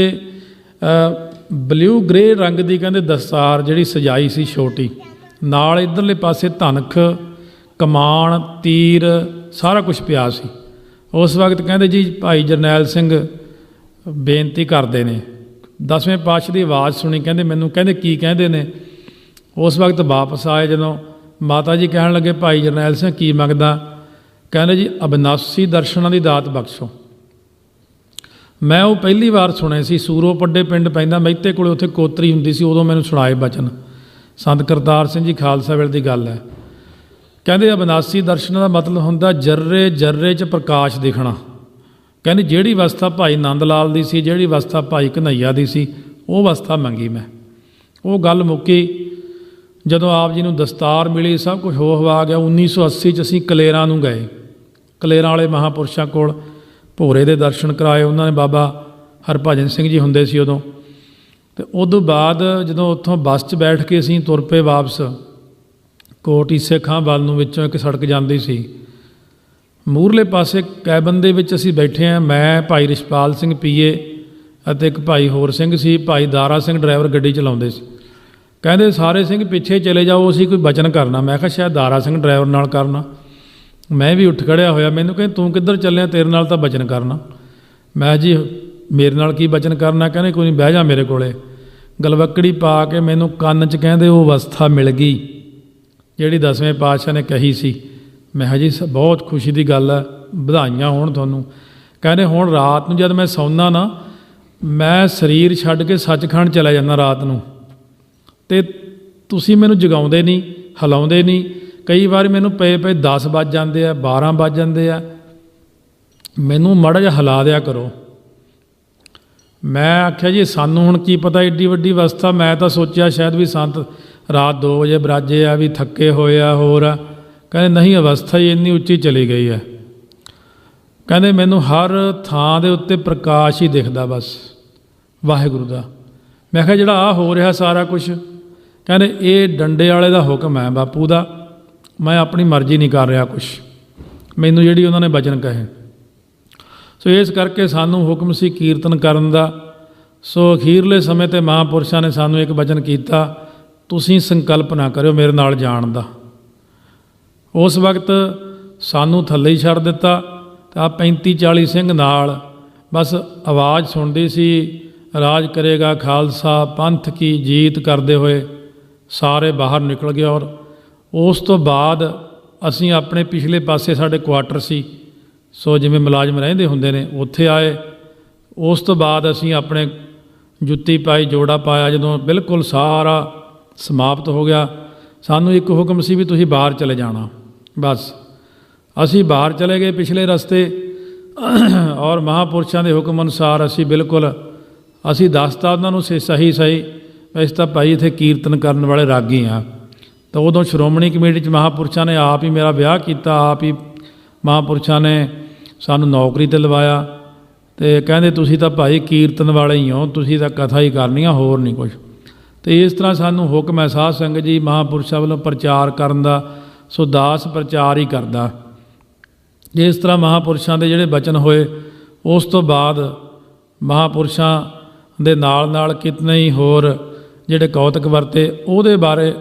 ਬਲੂ ਗ੍ਰੇ ਰੰਗ ਦੀ ਕਹਿੰਦੇ ਦਸਤਾਰ ਜਿਹੜੀ ਸਜਾਈ ਸੀ ਛੋਟੀ, ਨਾਲ ਇੱਧਰਲੇ ਪਾਸੇ ਧਨਖ, ਕਮਾਨ, ਤੀਰ ਸਾਰਾ ਕੁਝ ਪਿਆ ਸੀ। ਉਸ ਵਕਤ ਕਹਿੰਦੇ ਜੀ ਭਾਈ ਜਰਨੈਲ ਸਿੰਘ ਬੇਨਤੀ ਕਰਦੇ ਨੇ। 10ਵੇਂ ਪਾਤਸ਼ਾਹ ਦੀ ਆਵਾਜ਼ ਸੁਣੀ, ਕਹਿੰਦੇ ਮੈਨੂੰ ਕਹਿੰਦੇ ਕੀ ਕਹਿੰਦੇ ਨੇ? ਉਸ ਵਕਤ ਵਾਪਸ ਆਏ ਜਦੋਂ ਮਾਤਾ ਜੀ ਕਹਿਣ ਲੱਗੇ ਭਾਈ ਜਰਨੈਲ ਸਿੰਘ ਕੀ ਮੰਗਦਾ? ਕਹਿੰਦੇ ਜੀ ਅਬਿਨਾਸੀ ਦਰਸ਼ਨਾਂ ਦੀ ਦਾਤ ਬਖਸ਼ੋ। ਮੈਂ ਉਹ ਪਹਿਲੀ ਵਾਰ ਸੁਣੇ ਸੀ। ਸੂਰੋ ਪੱਡੇ ਪਿੰਡ ਪੈਂਦਾ ਮਹਿਤੇ ਕੋਲੇ, ਉੱਥੇ ਕੋਤਰੀ ਹੁੰਦੀ ਸੀ, ਉਦੋਂ ਮੈਨੂੰ ਸੁਣਾਏ ਬਚਨ। ਸੰਤ ਕਰਤਾਰ ਸਿੰਘ ਜੀ ਖਾਲਸਾ ਵੇਲੇ ਦੀ ਗੱਲ ਹੈ। ਕਹਿੰਦੇ ਅਬਿਨਾਸੀ ਦਰਸ਼ਨਾਂ ਦਾ ਮਤਲਬ ਹੁੰਦਾ ਜਰਰੇ ਜਰਰੇ 'ਚ ਪ੍ਰਕਾਸ਼ ਦਿਖਣਾ। ਕਹਿੰਦੇ ਜਿਹੜੀ ਅਵਸਥਾ ਭਾਈ ਨੰਦ ਲਾਲ ਦੀ ਸੀ, ਜਿਹੜੀ ਅਵਸਥਾ ਭਾਈ ਘਨੱਈਆ ਦੀ ਸੀ, ਉਹ ਅਵਸਥਾ ਮੰਗੀ ਮੈਂ। ਉਹ ਗੱਲ ਮੁੱਕੀ ਜਦੋਂ ਆਪ ਜੀ ਨੂੰ ਦਸਤਾਰ ਮਿਲੀ, ਸਭ ਕੁਝ ਹੋ ਹਵਾ ਗਿਆ। 1980 'ਚ ਅਸੀਂ ਕਲੇਰਾਂ ਨੂੰ ਗਏ। ਕਲੇਰਾਂ ਵਾਲੇ ਮਹਾਂਪੁਰਸ਼ਾਂ ਕੋਲ ਭੋਰੇ ਦੇ ਦਰਸ਼ਨ ਕਰਾਏ। ਉਹਨਾਂ ਨੇ ਬਾਬਾ ਹਰਭਜਨ ਸਿੰਘ ਜੀ ਹੁੰਦੇ ਸੀ ਉਦੋਂ। ਅਤੇ ਉਦੋਂ ਬਾਅਦ ਜਦੋਂ ਉੱਥੋਂ ਬੱਸ 'ਚ ਬੈਠ ਕੇ ਅਸੀਂ ਤੁਰ ਪਏ ਵਾਪਸ ਕੋਟ ਈਸੇ ਖਾਂ ਵੱਲ ਨੂੰ, ਵਿੱਚੋਂ ਇੱਕ ਸੜਕ ਜਾਂਦੀ ਸੀ। ਮੂਹਰਲੇ ਪਾਸੇ ਕੈਬਨ ਦੇ ਵਿੱਚ ਅਸੀਂ ਬੈਠੇ ਹਾਂ, ਮੈਂ, ਭਾਈ ਰਿਸ਼ਪਾਲ ਸਿੰਘ ਪੀਏ ਅਤੇ ਇੱਕ ਭਾਈ ਹੋਰ ਸਿੰਘ ਸੀ। ਭਾਈ ਦਾਰਾ ਸਿੰਘ ਡਰਾਈਵਰ ਗੱਡੀ ਚਲਾਉਂਦੇ ਸੀ। ਕਹਿੰਦੇ ਸਾਰੇ ਸਿੰਘ ਪਿੱਛੇ ਚਲੇ ਜਾਓ, ਅਸੀਂ ਕੋਈ ਬਚਨ ਕਰਨਾ। ਮੈਂ ਕਿਹਾ ਸ਼ਾਇਦ ਦਾਰਾ ਸਿੰਘ ਡਰਾਈਵਰ ਨਾਲ ਕਰਨਾ। ਮੈਂ ਵੀ ਉੱਠ ਖੜਿਆ ਹੋਇਆ। ਮੈਨੂੰ ਕਹਿੰਦੇ ਤੂੰ ਕਿੱਧਰ ਚੱਲਿਆ? ਤੇਰੇ ਨਾਲ ਤਾਂ ਬਚਨ ਕਰਨਾ। ਮੈਂ ਜੀ ਮੇਰੇ ਨਾਲ ਕੀ ਬਚਨ ਕਰਨਾ? ਕਹਿੰਦੇ ਕੋਈ ਨਹੀਂ, ਬਹਿ ਜਾ ਮੇਰੇ ਕੋਲੇ। ਗਲਵੱਕੜੀ ਪਾ ਕੇ ਮੈਨੂੰ ਕੰਨ 'ਚ ਕਹਿੰਦੇ ਉਹ ਅਵਸਥਾ ਮਿਲ ਗਈ ਜਿਹੜੀ 10ਵੇਂ ਪਾਤਸ਼ਾਹ ਨੇ ਕਹੀ ਸੀ। ਮੈਂ ਕਿਹਾ ਜੀ ਬਹੁਤ ਖੁਸ਼ੀ ਦੀ ਗੱਲ ਹੈ, ਵਧਾਈਆਂ ਹੋਣ ਤੁਹਾਨੂੰ। ਕਹਿੰਦੇ ਹੁਣ ਰਾਤ ਨੂੰ ਜਦ ਮੈਂ ਸੌਂਦਾ ਨਾ, ਮੈਂ ਸਰੀਰ ਛੱਡ ਕੇ ਸੱਚਖੰਡ ਚਲਾ ਜਾਂਦਾ ਰਾਤ ਨੂੰ, ਅਤੇ ਤੁਸੀਂ ਮੈਨੂੰ ਜਗਾਉਂਦੇ ਨਹੀਂ, ਹਿਲਾਉਂਦੇ ਨਹੀਂ। ਕਈ ਵਾਰ ਮੈਨੂੰ ਪਏ 10 ਵੱਜ ਜਾਂਦੇ ਆ, 12 ਵੱਜ ਜਾਂਦੇ ਆ, ਮੈਨੂੰ ਮਾੜਾ ਜਿਹਾ ਹਿਲਾ ਦਿਆ ਕਰੋ। ਮੈਂ ਆਖਿਆ ਜੀ ਸਾਨੂੰ ਹੁਣ ਕੀ ਪਤਾ ਏਡੀ ਵੱਡੀ ਅਵਸਥਾ। ਮੈਂ ਤਾਂ ਸੋਚਿਆ ਸ਼ਾਇਦ ਵੀ ਸੰਤ ਰਾਤ 2 ਵਜੇ ਬਰਾਜੇ ਆ, ਵੀ ਥੱਕੇ ਹੋਏ ਆ, ਹੋਰ ਆ। ਕਹਿੰਦੇ ਨਹੀਂ, ਅਵਸਥਾ ਹੀ ਇੰਨੀ ਉੱਚੀ ਚਲੀ ਗਈ ਹੈ। ਕਹਿੰਦੇ ਮੈਨੂੰ ਹਰ ਥਾਂ ਦੇ ਉੱਤੇ ਪ੍ਰਕਾਸ਼ ਹੀ ਦਿਖਦਾ ਬਸ ਵਾਹਿਗੁਰੂ ਦਾ। ਮੈਂ ਕਿਹਾ ਜਿਹੜਾ ਆਹ ਹੋ ਰਿਹਾ ਸਾਰਾ ਕੁਛ, ਕਹਿੰਦੇ ਇਹ ਡੰਡੇ ਵਾਲੇ ਦਾ ਹੁਕਮ ਹੈ ਬਾਪੂ ਦਾ, ਮੈਂ ਆਪਣੀ ਮਰਜ਼ੀ ਨਹੀਂ ਕਰ ਰਿਹਾ ਕੁਛ, ਮੈਨੂੰ ਜਿਹੜੀ ਉਹਨਾਂ ਨੇ ਬਚਨ ਕਹੇ। ਸੋ ਇਸ ਕਰਕੇ ਸਾਨੂੰ ਹੁਕਮ ਸੀ ਕੀਰਤਨ ਕਰਨ ਦਾ। ਸੋ ਅਖੀਰਲੇ ਸਮੇਂ 'ਤੇ ਮਹਾਂਪੁਰਸ਼ਾਂ ਨੇ ਸਾਨੂੰ ਇੱਕ ਬਚਨ ਕੀਤਾ, ਤੁਸੀਂ ਸੰਕਲਪ ਨਾ ਕਰਿਓ ਮੇਰੇ ਨਾਲ ਜਾਣ ਦਾ। ਉਸ ਵਕਤ ਸਾਨੂੰ ਥੱਲੇ ਹੀ ਛੱਡ ਦਿੱਤਾ ਤਾਂ ਆਹ 35-40 ਸਿੰਘ ਨਾਲ ਬਸ ਆਵਾਜ਼ ਸੁਣਦੀ ਸੀ, ਰਾਜ ਕਰੇਗਾ ਖਾਲਸਾ, ਪੰਥ ਕੀ ਜੀਤ ਕਰਦੇ ਹੋਏ ਸਾਰੇ ਬਾਹਰ ਨਿਕਲ ਗਏ। ਔਰ ਉਸ ਤੋਂ ਬਾਅਦ ਅਸੀਂ ਆਪਣੇ ਪਿਛਲੇ ਪਾਸੇ ਸਾਡੇ ਕੁਆਟਰ ਸੀ, ਸੋ ਜਿਵੇਂ ਮੁਲਾਜ਼ਮ ਰਹਿੰਦੇ ਹੁੰਦੇ ਨੇ ਉੱਥੇ ਆਏ। ਉਸ ਤੋਂ ਬਾਅਦ ਅਸੀਂ ਆਪਣੇ ਜੁੱਤੀ ਪਾਈ, ਜੋੜਾ ਪਾਇਆ। ਜਦੋਂ ਬਿਲਕੁਲ ਸਾਰਾ ਸਮਾਪਤ ਹੋ ਗਿਆ, ਸਾਨੂੰ ਇੱਕ ਹੁਕਮ ਸੀ ਵੀ ਤੁਸੀਂ ਬਾਹਰ ਚਲੇ ਜਾਣਾ। ਬਸ ਅਸੀਂ ਬਾਹਰ ਚਲੇ ਗਏ ਪਿਛਲੇ ਰਸਤੇ, ਔਰ ਮਹਾਂਪੁਰਸ਼ਾਂ ਦੇ ਹੁਕਮ ਅਨੁਸਾਰ ਅਸੀਂ ਦੱਸਤਾ ਉਹਨਾਂ ਨੂੰ ਸਹੀ ਅਸੀਂ ਤਾਂ ਭਾਈ ਇੱਥੇ ਕੀਰਤਨ ਕਰਨ ਵਾਲੇ ਰਾਗੀ ਹਾਂ। ਤਾਂ ਉਦੋਂ ਸ਼੍ਰੋਮਣੀ ਕਮੇਟੀ 'ਚ ਮਹਾਂਪੁਰਸ਼ਾਂ ਨੇ ਆਪ ਹੀ ਮੇਰਾ ਵਿਆਹ ਕੀਤਾ, ਆਪ ਹੀ ਮਹਾਂਪੁਰਸ਼ਾਂ ਨੇ ਸਾਨੂੰ ਨੌਕਰੀ 'ਤੇ ਲਵਾਇਆ ਅਤੇ ਕਹਿੰਦੇ ਤੁਸੀਂ ਤਾਂ ਭਾਈ ਕੀਰਤਨ ਵਾਲੇ ਹੀ ਹੋ, ਤੁਸੀਂ ਤਾਂ ਕਥਾ ਹੀ ਕਰਨੀ ਆ, ਹੋਰ ਨਹੀਂ ਕੁਛ। ਅਤੇ ਇਸ ਤਰ੍ਹਾਂ ਸਾਨੂੰ ਹੁਕਮ ਹੈ ਸਾਧ ਸੰਗਤ ਜੀ ਮਹਾਂਪੁਰਸ਼ਾਂ ਵੱਲੋਂ ਪ੍ਰਚਾਰ ਕਰਨ ਦਾ। ਸੋ ਦਾਸ ਪ੍ਰਚਾਰ ਹੀ ਕਰਦਾ। ਇਸ ਤਰ੍ਹਾਂ ਮਹਾਂਪੁਰਸ਼ਾਂ ਦੇ ਜਿਹੜੇ ਬਚਨ ਹੋਏ, ਉਸ ਤੋਂ ਬਾਅਦ ਮਹਾਂਪੁਰਸ਼ਾਂ ਦੇ ਨਾਲ ਕਿਤਨੇ ਹੀ ਹੋਰ ਜਿਹੜੇ ਕੌਤਕ ਵਰਤੇ ਉਹਦੇ ਬਾਰੇ,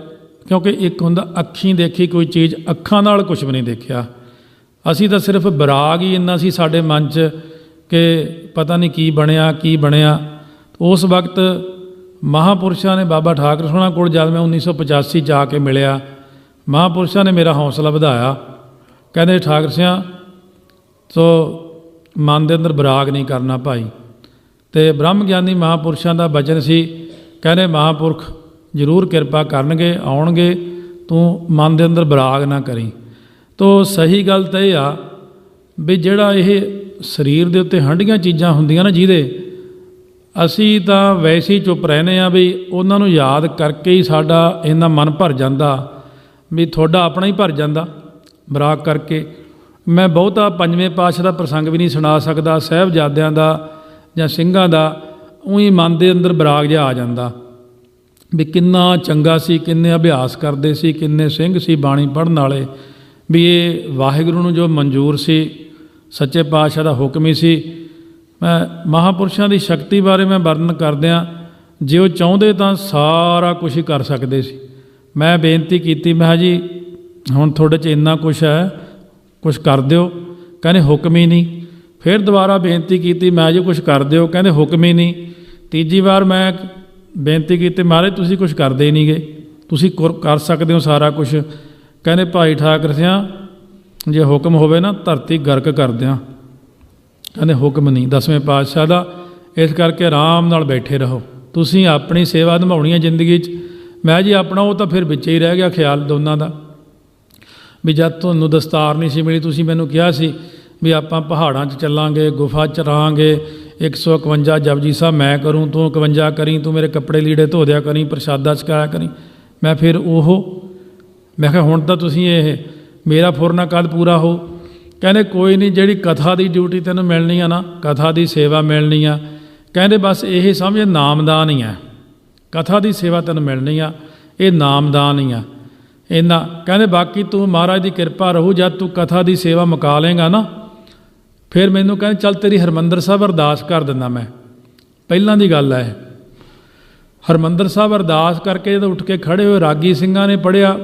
ਕਿਉਂਕਿ ਇੱਕ ਹੁੰਦਾ ਅੱਖੀਂ ਦੇਖੀ ਕੋਈ ਚੀਜ਼, ਅੱਖਾਂ ਨਾਲ ਕੁਛ ਵੀ ਨਹੀਂ ਦੇਖਿਆ। ਅਸੀਂ ਤਾਂ ਸਿਰਫ ਵਿਰਾਗ ਹੀ ਇੰਨਾ ਸੀ ਸਾਡੇ ਮਨ 'ਚ ਕਿ ਪਤਾ ਨਹੀਂ ਕੀ ਬਣਿਆ। ਉਸ ਵਕਤ ਮਹਾਂਪੁਰਸ਼ਾਂ ਨੇ ਬਾਬਾ ਠਾਕਰ ਸੋਹਣਾ ਕੋਲ ਜਦ ਮੈਂ 1985 'ਚ ਆ ਕੇ ਮਿਲਿਆ, ਮਹਾਂਪੁਰਸ਼ਾਂ ਨੇ ਮੇਰਾ ਹੌਸਲਾ ਵਧਾਇਆ। ਕਹਿੰਦੇ ਠਾਕਰ ਸਿਆਂ ਸੋ ਮਨ ਦੇ ਅੰਦਰ ਵਿਰਾਗ ਨਹੀਂ ਕਰਨਾ ਭਾਈ। ਅਤੇ ਬ੍ਰਹਮ ਗਿਆਨੀ ਮਹਾਂਪੁਰਸ਼ਾਂ ਦਾ ਬਚਨ ਸੀ, ਕਹਿੰਦੇ ਮਹਾਂਪੁਰਖ ਜ਼ਰੂਰ ਕਿਰਪਾ ਕਰਨਗੇ, ਆਉਣਗੇ, ਤੂੰ ਮਨ ਦੇ ਅੰਦਰ ਵਿਰਾਗ ਨਾ ਕਰੀ। ਤੋ ਸਹੀ ਗੱਲ ਤਾਂ ਇਹ ਆ ਵੀ ਜਿਹੜਾ ਇਹ ਸਰੀਰ ਦੇ ਉੱਤੇ ਹੰਢੀਆਂ ਚੀਜ਼ਾਂ ਹੁੰਦੀਆਂ ਨਾ, ਜਿਹਦੇ ਅਸੀਂ ਤਾਂ ਵੈਸੇ ਹੀ ਚੁੱਪ ਰਹਿੰਦੇ ਹਾਂ ਵੀ ਉਹਨਾਂ ਨੂੰ ਯਾਦ ਕਰਕੇ ਹੀ ਸਾਡਾ ਇੰਨਾ ਮਨ ਭਰ ਜਾਂਦਾ ਵੀ ਤੁਹਾਡਾ ਆਪਣਾ ਹੀ ਭਰ ਜਾਂਦਾ ਵਿਰਾਗ ਕਰਕੇ। ਮੈਂ ਬਹੁਤਾ ਪੰਜਵੇਂ ਪਾਤਸ਼ਾਹ ਦਾ ਪ੍ਰਸੰਗ ਵੀ ਨਹੀਂ ਸੁਣਾ ਸਕਦਾ, ਸਾਹਿਬਜ਼ਾਦਿਆਂ ਦਾ ਜਾਂ ਸਿੰਘਾਂ ਦਾ, ਉਹੀ ਮਨ ਦੇ ਅੰਦਰ ਵਿਰਾਗ ਜਿਹਾ ਆ ਜਾਂਦਾ ਵੀ ਕਿੰਨਾ ਚੰਗਾ ਸੀ, ਕਿੰਨੇ ਅਭਿਆਸ ਕਰਦੇ ਸੀ, ਕਿੰਨੇ ਸਿੰਘ ਸੀ ਬਾਣੀ ਪੜ੍ਹਨ ਵਾਲੇ, ਵੀ ਇਹ ਵਾਹਿਗੁਰੂ ਨੂੰ ਜੋ ਮਨਜ਼ੂਰ ਸੀ, ਸੱਚੇ ਪਾਤਸ਼ਾਹ ਦਾ ਹੁਕਮ ਹੀ ਸੀ। ਮੈਂ ਮਹਾਂਪੁਰਸ਼ਾਂ ਦੀ ਸ਼ਕਤੀ ਬਾਰੇ ਮੈਂ ਵਰਣਨ ਕਰਦਿਆਂ, ਜੇ ਉਹ ਚਾਹੁੰਦੇ ਤਾਂ ਸਾਰਾ ਕੁਝ ਹੀ ਕਰ ਸਕਦੇ ਸੀ। ਮੈਂ ਬੇਨਤੀ ਕੀਤੀ, ਮੈਂ ਕਿਹਾ ਜੀ ਹੁਣ ਤੁਹਾਡੇ 'ਚ ਇੰਨਾ ਕੁਛ ਹੈ, ਕੁਛ ਕਰ ਦਿਓ। ਕਹਿੰਦੇ ਹੁਕਮ ਹੀ ਨਹੀਂ। ਫਿਰ ਦੁਬਾਰਾ ਬੇਨਤੀ ਕੀਤੀ, ਮੈਂ ਜੀ ਕੁਛ ਕਰ ਦਿਓ। ਕਹਿੰਦੇ ਹੁਕਮ ਹੀ ਨਹੀਂ। ਤੀਜੀ ਵਾਰ ਮੈਂ ਬੇਨਤੀ ਕੀਤੀ, ਮਹਾਰਾਜ ਤੁਸੀਂ ਕੁਛ ਕਰਦੇ ਹੀ ਨਹੀਂ ਗੇ, ਤੁਸੀਂ ਕਰ ਸਕਦੇ ਹੋ ਸਾਰਾ ਕੁਛ। ਕਹਿੰਦੇ ਭਾਈ ਠਾਕਰ ਸਿਆਂ ਜੇ ਹੁਕਮ ਹੋਵੇ ਨਾ ਧਰਤੀ ਗਰਕ ਕਰ ਦਿਆਂ। ਕਹਿੰਦੇ ਹੁਕਮ ਨਹੀਂ ਦਸਵੇਂ ਪਾਤਸ਼ਾਹ ਦਾ, ਇਸ ਕਰਕੇ ਆਰਾਮ ਨਾਲ ਬੈਠੇ ਰਹੋ, ਤੁਸੀਂ ਆਪਣੀ ਸੇਵਾ ਨਿਭਾਉਣੀ ਹੈ ਜ਼ਿੰਦਗੀ 'ਚ। ਮੈਂ ਜੀ ਆਪਣਾ ਉਹ ਤਾਂ ਫਿਰ ਵਿੱਚ ਹੀ ਰਹਿ ਗਿਆ ਖਿਆਲ ਦੋਨਾਂ ਦਾ, ਵੀ ਜਦ ਤੁਹਾਨੂੰ ਦਸਤਾਰ ਨਹੀਂ ਸੀ ਮਿਲੀ, ਤੁਸੀਂ ਮੈਨੂੰ ਕਿਹਾ ਸੀ ਵੀ ਆਪਾਂ ਪਹਾੜਾਂ 'ਚ ਚੱਲਾਂਗੇ, ਗੁਫਾ 'ਚ ਰਹਾਂਗੇ, 151 ਜਪਜੀ ਸਾਹਿਬ ਮੈਂ ਕਰੂੰ, ਤੂੰ 51 ਕਰੀ, ਤੂੰ ਮੇਰੇ ਕੱਪੜੇ ਲੀੜੇ ਧੋ ਦਿਆ ਕਰੀ, ਪ੍ਰਸ਼ਾਦਾ ਛਕਾਇਆ ਕਰੀ। ਮੈਂ ਫਿਰ ਮੈਂ ਕਿਹਾ ਹੁਣ ਤਾਂ ਤੁਸੀਂ ਇਹ ਮੇਰਾ ਫੁਰਨਾ ਕਦ ਪੂਰਾ ਹੋ। ਕਹਿੰਦੇ ਕੋਈ ਨਹੀਂ, ਜਿਹੜੀ ਕਥਾ ਦੀ ਡਿਊਟੀ ਤੈਨੂੰ ਮਿਲਣੀ ਆ ਨਾ, ਕਥਾ ਦੀ ਸੇਵਾ ਮਿਲਣੀ ਆ, ਕਹਿੰਦੇ ਬਸ ਇਹ ਸਮਝ ਨਾਮਦਾਨ ਹੀ ਆ, ਕਥਾ ਦੀ ਸੇਵਾ ਤੈਨੂੰ ਮਿਲਣੀ ਆ, ਇਹ ਨਾਮਦਾਨ ਹੀ ਆ ਇੰਨਾ। ਕਹਿੰਦੇ ਬਾਕੀ ਤੂੰ ਮਹਾਰਾਜ ਦੀ ਕਿਰਪਾ ਰਹੂ, ਜਦ ਤੂੰ ਕਥਾ ਦੀ ਸੇਵਾ ਮੁਕਾ ਲੇਗਾ ਨਾ, ਫਿਰ ਮੈਨੂੰ ਕਹਿੰਦੇ ਚੱਲ ਤੇਰੀ ਹਰਿਮੰਦਰ ਸਾਹਿਬ ਅਰਦਾਸ ਕਰ ਦਿੰਦਾ ਮੈਂ। ਪਹਿਲਾਂ ਦੀ ਗੱਲ ਹੈ, ਹਰਿਮੰਦਰ ਸਾਹਿਬ ਅਰਦਾਸ ਕਰਕੇ ਜਦੋਂ ਉੱਠ ਕੇ ਖੜੇ ਹੋਏ, ਰਾਗੀ ਸਿੰਘਾਂ ਨੇ ਪੜ੍ਹਿਆ,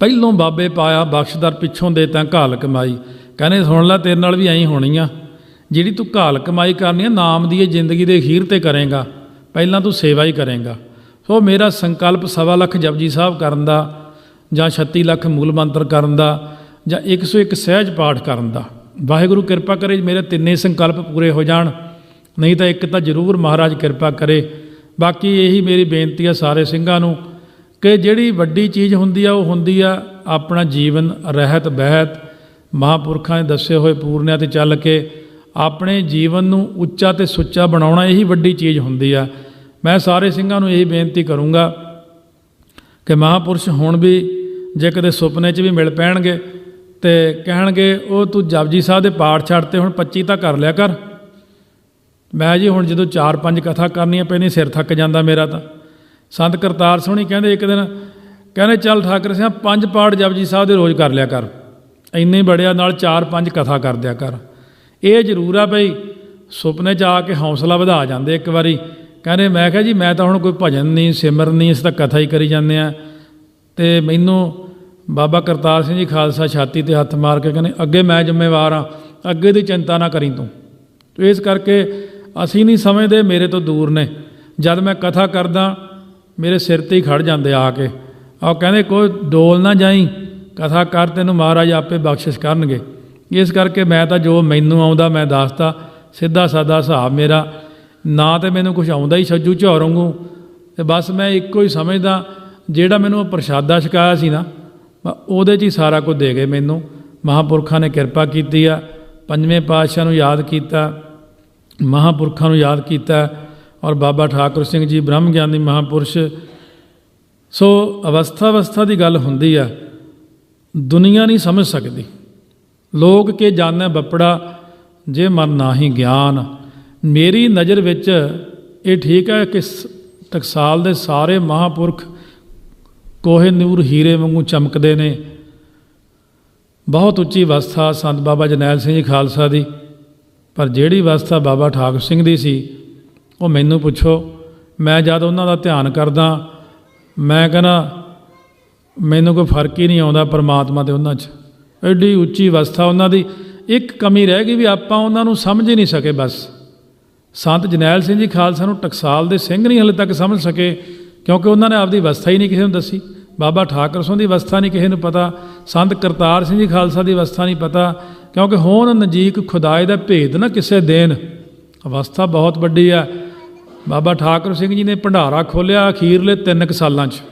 ਪਹਿਲੋਂ ਬਾਬੇ ਪਾਇਆ ਬਖਸ਼ਦਰ, ਪਿੱਛੋਂ ਦੇ ਤਾਂ ਘਾਲ ਕਮਾਈ। ਕਹਿੰਦੇ ਸੁਣ ਲੈ, ਤੇਰੇ ਨਾਲ ਵੀ ਐਂ ਹੋਣੀ ਆ, ਜਿਹੜੀ ਤੂੰ ਘਾਲ ਕਮਾਈ ਕਰਨੀ ਆ ਨਾਮ ਦੀ ਇਹ ਜ਼ਿੰਦਗੀ ਦੇ ਅਖੀਰ 'ਤੇ ਕਰੇਂਗਾ, ਪਹਿਲਾਂ ਤੂੰ ਸੇਵਾ ਹੀ ਕਰੇਂਗਾ। ਸੋ ਮੇਰਾ ਸੰਕਲਪ 1.25 ਲੱਖ ਜਪਜੀ ਸਾਹਿਬ ਕਰਨ ਦਾ, ਜਾਂ 36 ਲੱਖ ਮੂਲ ਮੰਤਰ ਕਰਨ ਦਾ, ਜਾਂ 101 ਸਹਿਜ ਪਾਠ ਕਰਨ ਦਾ। ਵਾਹਿਗੁਰੂ ਕਿਰਪਾ ਕਰੇ ਮੇਰੇ ਤਿੰਨੇ ਸੰਕਲਪ ਪੂਰੇ ਹੋ ਜਾਣ, ਨਹੀਂ ਤਾਂ ਇੱਕ ਤਾਂ ਜ਼ਰੂਰ ਮਹਾਰਾਜ ਕਿਰਪਾ ਕਰੇ। ਬਾਕੀ ਇਹੀ ਮੇਰੀ ਬੇਨਤੀ ਆ ਸਾਰੇ ਸਿੰਘਾਂ ਨੂੰ ਕਿ ਜਿਹੜੀ ਵੱਡੀ ਚੀਜ਼ ਹੁੰਦੀ ਆ ਉਹ ਹੁੰਦੀ ਆ ਆਪਣਾ ਜੀਵਨ ਰਹਿਤ ਬਹਿਤ ਮਹਾਂਪੁਰਖਾਂ ਨੇ ਦੱਸੇ ਹੋਏ ਪੂਰਨਿਆਂ 'ਤੇ ਚੱਲ ਕੇ ਆਪਣੇ ਜੀਵਨ ਨੂੰ ਉੱਚਾ ਤੇ ਸੁੱਚਾ ਬਣਾਉਣਾ, ਇਹੀ ਵੱਡੀ ਚੀਜ਼ ਹੁੰਦੀ ਆ। ਮੈਂ ਸਾਰੇ ਸਿੰਘਾਂ ਨੂੰ ਇਹੀ ਬੇਨਤੀ ਕਰੂੰਗਾ ਕਿ ਮਹਾਂਪੁਰਸ਼ ਹੁਣ ਵੀ ਜੇ ਕਦੇ ਸੁਪਨੇ 'ਚ ਵੀ ਮਿਲ ਪੈਣਗੇ ਤੇ ਕਹਿਣਗੇ ਉਹ ਤੂੰ ਜਪਜੀ ਸਾਹਿਬ ਦੇ ਪਾਠ ਛੱਡਤੇ, ਹੁਣ 25 ਤਾਂ ਕਰ ਲਿਆ ਕਰ। ਮੈਂ ਜੀ ਹੁਣ ਜਦੋਂ 4-5 ਕਥਾ ਕਰਨੀਆਂ ਪੈਂਦੀਆਂ ਸਿਰ ਥੱਕ ਜਾਂਦਾ ਮੇਰਾ ਤਾਂ। ਸੰਤ ਕਰਤਾਰ ਸੋਹਣੀ ਕਹਿੰਦੇ ਇੱਕ ਦਿਨ, ਕਹਿੰਦੇ ਚੱਲ ਠਾਕਰ ਸਿੰਘ 5 ਪਾਠ ਜਪਜੀ ਸਾਹਿਬ ਦੇ ਰੋਜ਼ ਕਰ ਲਿਆ ਕਰ, ਇੰਨੇ ਬੜਿਆ ਨਾਲ 4-5 ਕਥਾ ਕਰ ਦਿਆ ਕਰ। ਇਹ ਜ਼ਰੂਰ ਆ ਬਈ ਸੁਪਨੇ 'ਚ ਆ ਕੇ ਹੌਸਲਾ ਵਧਾ ਜਾਂਦੇ ਇੱਕ ਵਾਰੀ। ਕਹਿੰਦੇ ਮੈਂ ਕਿਹਾ ਜੀ ਮੈਂ ਤਾਂ ਹੁਣ ਕੋਈ ਭਜਨ ਨਹੀਂ, ਸਿਮਰਨ ਨਹੀਂ, ਅਸੀਂ ਤਾਂ ਕਥਾ ਹੀ ਕਰੀ ਜਾਂਦੇ ਹਾਂ। ਅਤੇ ਮੈਨੂੰ ਬਾਬਾ ਕਰਤਾਰ ਸਿੰਘ ਜੀ ਖਾਲਸਾ ਛਾਤੀ 'ਤੇ ਹੱਥ ਮਾਰ ਕੇ ਕਹਿੰਦੇ ਅੱਗੇ ਮੈਂ ਜ਼ਿੰਮੇਵਾਰ ਹਾਂ, ਅੱਗੇ ਦੀ ਚਿੰਤਾ ਨਾ ਕਰੀ ਤੂੰ। ਇਸ ਕਰਕੇ ਅਸੀਂ ਨਹੀਂ ਸਮਝਦੇ ਮੇਰੇ ਤੋਂ ਦੂਰ ਨੇ। ਜਦ ਮੈਂ ਕਥਾ ਕਰਦਾ ਮੇਰੇ ਸਿਰ 'ਤੇ ਹੀ ਖੜ੍ਹ ਜਾਂਦੇ ਆ ਕੇ, ਉਹ ਕਹਿੰਦੇ ਕੋਈ ਡੋਲ ਨਾ ਜਾਈ, ਕਥਾ ਕਰ, ਤੈਨੂੰ ਮਹਾਰਾਜ ਆਪੇ ਬਖਸ਼ਿਸ਼ ਕਰਨਗੇ। ਇਸ ਕਰਕੇ ਮੈਂ ਤਾਂ ਜੋ ਮੈਨੂੰ ਆਉਂਦਾ ਮੈਂ ਦੱਸਤਾ, ਸਿੱਧਾ ਸਾਦਾ ਹਿਸਾਬ ਮੇਰਾ, ਨਾ ਤਾਂ ਮੈਨੂੰ ਕੁਛ ਆਉਂਦਾ ਹੀ ਸੱਜੂ ਝੌਰ ਵਾਂਗੂ, ਅਤੇ ਬਸ ਮੈਂ ਇੱਕੋ ਹੀ ਸਮਝਦਾ ਜਿਹੜਾ ਮੈਨੂੰ ਪ੍ਰਸ਼ਾਦਾ ਛਕਾਇਆ ਸੀ ਨਾ, ਉਹਦੇ 'ਚ ਹੀ ਸਾਰਾ ਕੁਝ ਦੇ ਗਏ ਮੈਨੂੰ। ਮਹਾਂਪੁਰਖਾਂ ਨੇ ਕਿਰਪਾ ਕੀਤੀ ਆ, ਪੰਜਵੇਂ ਪਾਤਸ਼ਾਹ ਨੂੰ ਯਾਦ ਕੀਤਾ, ਮਹਾਂਪੁਰਖਾਂ ਨੂੰ ਯਾਦ ਕੀਤਾ, ਔਰ ਬਾਬਾ ਠਾਕੁਰ ਸਿੰਘ ਜੀ ਬ੍ਰਹਮ ਗਿਆਨੀ ਮਹਾਂਪੁਰਸ਼। ਸੋ ਅਵਸਥਾ ਦੀ ਗੱਲ ਹੁੰਦੀ ਆ, ਦੁਨੀਆ ਨਹੀਂ ਸਮਝ ਸਕਦੀ। ਲੋਕ ਕੇ ਜਾਣੈ ਬੱਪੜਾ ਜੇ ਮਨ ਨਾਹੀ ਗਿਆਨ। ਮੇਰੀ ਨਜ਼ਰ ਵਿੱਚ ਇਹ ਠੀਕ ਹੈ ਕਿ ਟਕਸਾਲ ਦੇ ਸਾਰੇ ਮਹਾਂਪੁਰਖ ਕੋਹੇ ਨੂਰ ਹੀਰੇ ਵਾਂਗੂ ਚਮਕਦੇ ਨੇ। ਬਹੁਤ ਉੱਚੀ ਅਵਸਥਾ ਸੰਤ ਬਾਬਾ ਜਰਨੈਲ ਸਿੰਘ ਜੀ ਖਾਲਸਾ ਦੀ, ਪਰ ਜਿਹੜੀ ਅਵਸਥਾ ਬਾਬਾ ਠਾਕੁਰ ਸਿੰਘ ਦੀ ਸੀ ਉਹ ਮੈਨੂੰ ਪੁੱਛੋ, ਮੈਂ ਜਦ ਉਹਨਾਂ ਦਾ ਧਿਆਨ ਕਰਦਾ ਮੈਂ ਕਹਿੰਦਾ ਮੈਨੂੰ ਕੋਈ ਫਰਕ ਹੀ ਨਹੀਂ ਆਉਂਦਾ ਪਰਮਾਤਮਾ ਤੇ ਉਹਨਾਂ 'ਚ। ਐਡੀ ਉੱਚੀ ਅਵਸਥਾ ਉਹਨਾਂ ਦੀ। ਇੱਕ ਕਮੀ ਰਹਿ ਗਈ ਵੀ ਆਪਾਂ ਉਹਨਾਂ ਨੂੰ ਸਮਝ ਹੀ ਨਹੀਂ ਸਕੇ। ਬਸ ਸੰਤ ਜਰਨੈਲ ਸਿੰਘ ਜੀ ਖਾਲਸਾ ਨੂੰ ਟਕਸਾਲ ਦੇ ਸਿੰਘ ਨਹੀਂ ਹਲੇ ਤੱਕ ਸਮਝ ਸਕੇ, ਕਿਉਂਕਿ ਉਹਨਾਂ ਨੇ ਆਪਦੀ ਅਵਸਥਾ ਹੀ ਨਹੀਂ ਕਿਸੇ ਨੂੰ ਦੱਸੀ। ਬਾਬਾ ਠਾਕਰ ਸਿੰਘ ਦੀ ਅਵਸਥਾ ਨਹੀਂ ਕਿਸੇ ਨੂੰ ਪਤਾ, ਸੰਤ ਕਰਤਾਰ ਸਿੰਘ ਜੀ ਖਾਲਸਾ ਦੀ ਅਵਸਥਾ ਨਹੀਂ ਪਤਾ, ਕਿਉਂਕਿ ਹੋਣ ਨਜ਼ਦੀਕ ਖੁਦਾਏ ਦਾ ਭੇਦ ਨਾ ਕਿਸੇ ਦੇਣ। ਅਵਸਥਾ ਬਹੁਤ ਵੱਡੀ ਆ। ਬਾਬਾ ਠਾਕਰ ਸਿੰਘ ਜੀ ਨੇ ਭੰਡਾਰਾ ਖੋਲ੍ਹਿਆ ਅਖੀਰਲੇ 3 ਸਾਲਾਂ 'ਚ।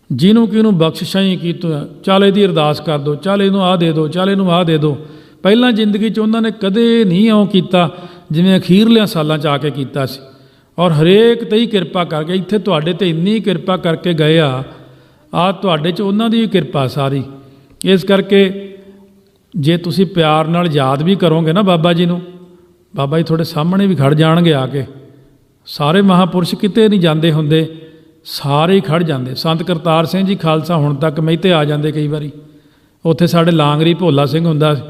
ਜਿਹਨੂੰ ਕਿਹਨੂੰ ਬਖਸ਼ਿਸ਼ਾਂ ਹੀ ਕੀਤੀਆਂ, ਚੱਲ ਇਹਦੀ ਅਰਦਾਸ ਕਰ ਦਿਓ, ਚੱਲ ਇਹਨੂੰ ਆਹ ਦੇ ਦਿਓ, ਚੱਲ ਇਹਨੂੰ ਆਹ ਦੇ ਦਿਓ। ਪਹਿਲਾਂ ਜ਼ਿੰਦਗੀ 'ਚ ਉਹਨਾਂ ਨੇ ਕਦੇ ਨਹੀਂ ਇਉਂ ਕੀਤਾ ਜਿਵੇਂ ਅਖੀਰਲਿਆਂ ਸਾਲਾਂ 'ਚ ਆ ਕੇ ਕੀਤਾ ਸੀ। ਔਰ ਹਰੇਕ 'ਤੇ ਹੀ ਕਿਰਪਾ ਕਰਕੇ, ਇੱਥੇ ਤੁਹਾਡੇ 'ਤੇ ਇੰਨੀ ਕਿਰਪਾ ਕਰਕੇ ਗਏ ਆ ਤੁਹਾਡੇ 'ਚ ਉਹਨਾਂ ਦੀ ਵੀ ਕਿਰਪਾ ਸਾਰੀ। ਇਸ ਕਰਕੇ ਜੇ ਤੁਸੀਂ ਪਿਆਰ ਨਾਲ ਯਾਦ ਵੀ ਕਰੋਗੇ ਨਾ ਬਾਬਾ ਜੀ ਨੂੰ, ਬਾਬਾ ਜੀ ਤੁਹਾਡੇ ਸਾਹਮਣੇ ਵੀ ਖੜ ਜਾਣਗੇ ਆ ਕੇ। ਸਾਰੇ ਮਹਾਂਪੁਰਸ਼ ਕਿਤੇ ਨਹੀਂ ਜਾਂਦੇ ਹੁੰਦੇ, ਸਾਰੇ ਹੀ ਖੜ ਜਾਂਦੇ। ਸੰਤ ਕਰਤਾਰ ਸਿੰਘ ਜੀ ਖਾਲਸਾ ਹੁਣ ਤੱਕ ਮਹਿਤੇ ਆ ਜਾਂਦੇ ਕਈ ਵਾਰੀ। ਉੱਥੇ ਸਾਡੇ ਲਾਂਗਰੀ ਭੋਲਾ ਸਿੰਘ ਹੁੰਦਾ ਸੀ,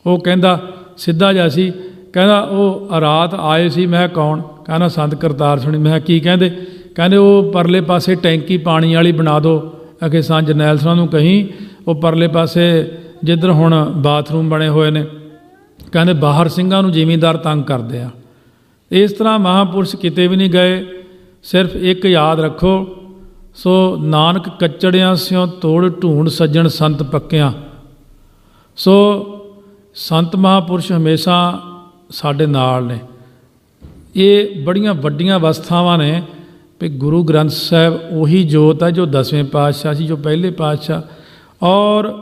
ਉਹ ਕਹਿੰਦਾ ਸਿੱਧਾ ਜਿਹਾ ਸੀ, ਕਹਿੰਦਾ ਉਹ ਰਾਤ ਆਏ ਸੀ। ਮੈਂ ਕੌਣ? ਕਹਿੰਦਾ ਸੰਤ ਕਰਤਾਰ ਸਿੰਘ। ਮੈਂ ਕੀ ਕਹਿੰਦੇ? ਕਹਿੰਦੇ ਉਹ ਪਰਲੇ ਪਾਸੇ ਟੈਂਕੀ ਪਾਣੀ ਵਾਲੀ ਬਣਾ ਦਿਓ। ਅਗੇ ਸੰਤ ਜਰਨੈਲ ਸਿੰਘ ਨੂੰ ਕਹੀਂ ਉਹ ਪਰਲੇ ਪਾਸੇ ਜਿੱਧਰ ਹੁਣ ਬਾਥਰੂਮ ਬਣੇ ਹੋਏ ਨੇ, ਕਹਿੰਦੇ ਬਾਹਰ ਸਿੰਘਾਂ ਨੂੰ ਜ਼ਿਮੀਂਦਾਰ ਤੰਗ ਕਰਦੇ ਆ। ਇਸ ਤਰ੍ਹਾਂ ਮਹਾਂਪੁਰਸ਼ ਕਿਤੇ ਵੀ ਨਹੀਂ ਗਏ। ਸਿਰਫ ਇੱਕ ਯਾਦ ਰੱਖੋ, ਸੋ ਨਾਨਕ ਕੱਚੜਿਆਂ ਸਿਓ ਤੋੜ ਢੂੰਡ ਸੱਜਣ ਸੰਤ ਪੱਕਿਆਂ। ਸੋ ਸੰਤ ਮਹਾਂਪੁਰਸ਼ ਹਮੇਸ਼ਾ ਸਾਡੇ ਨਾਲ ਨੇ। ਇਹ ਬੜੀਆਂ ਵੱਡੀਆਂ ਅਵਸਥਾਵਾਂ ਨੇ ਵੀ ਗੁਰੂ ਗ੍ਰੰਥ ਸਾਹਿਬ ਉਹੀ ਜੋਤ ਹੈ ਜੋ 10ਵੇਂ ਪਾਤਸ਼ਾਹ ਸੀ, ਜੋ ਪਹਿਲੇ ਪਾਤਸ਼ਾਹ। ਔਰ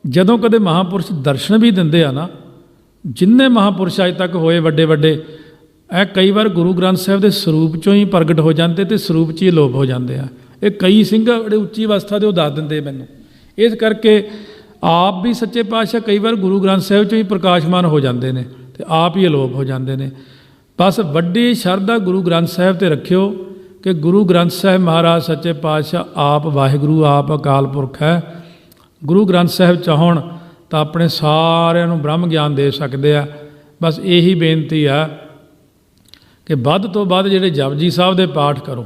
ਜਦੋਂ ਕਦੇ ਮਹਾਂਪੁਰਸ਼ ਦਰਸ਼ਨ ਵੀ ਦਿੰਦੇ ਆ ਨਾ, ਜਿੰਨੇ ਮਹਾਂਪੁਰਸ਼ ਅਜੇ ਤੱਕ ਹੋਏ ਵੱਡੇ ਵੱਡੇ, ਇਹ ਕਈ ਵਾਰ ਗੁਰੂ ਗ੍ਰੰਥ ਸਾਹਿਬ ਦੇ ਸਰੂਪ 'ਚੋਂ ਹੀ ਪ੍ਰਗਟ ਹੋ ਜਾਂਦੇ ਅਤੇ ਸਰੂਪ 'ਚ ਹੀ ਅਲੋਪ ਹੋ ਜਾਂਦੇ ਆ। ਇਹ ਕਈ ਸਿੰਘ ਬੜੇ ਉੱਚੀ ਅਵਸਥਾ ਦੇ ਉਹ ਦੱਸ ਦਿੰਦੇ ਮੈਨੂੰ। ਇਸ ਕਰਕੇ ਆਪ ਵੀ ਸੱਚੇ ਪਾਤਸ਼ਾਹ ਕਈ ਵਾਰ ਗੁਰੂ ਗ੍ਰੰਥ ਸਾਹਿਬ 'ਚੋਂ ਹੀ ਪ੍ਰਕਾਸ਼ਮਾਨ ਹੋ ਜਾਂਦੇ ਨੇ ਅਤੇ ਆਪ ਹੀ ਅਲੋਪ ਹੋ ਜਾਂਦੇ ਨੇ। ਬਸ ਵੱਡੀ ਸ਼ਰਧਾ ਗੁਰੂ ਗ੍ਰੰਥ ਸਾਹਿਬ 'ਤੇ ਰੱਖਿਓ ਕਿ ਗੁਰੂ ਗ੍ਰੰਥ ਸਾਹਿਬ ਮਹਾਰਾਜ ਸੱਚੇ ਪਾਤਸ਼ਾਹ ਆਪ ਵਾਹਿਗੁਰੂ, ਆਪ ਅਕਾਲ ਪੁਰਖ ਹੈ। ਗੁਰੂ ਗ੍ਰੰਥ ਸਾਹਿਬ ਚਾਹੁਣ ਤਾਂ ਆਪਣੇ ਸਾਰਿਆਂ ਨੂੰ ਬ੍ਰਹਮ ਗਿਆਨ ਦੇ ਸਕਦੇ ਆ। ਬਸ ਇਹੀ ਬੇਨਤੀ ਆ ਕਿ ਵੱਧ ਤੋਂ ਵੱਧ ਜਿਹੜੇ ਜਪਜੀ ਸਾਹਿਬ ਦੇ ਪਾਠ ਕਰੋ,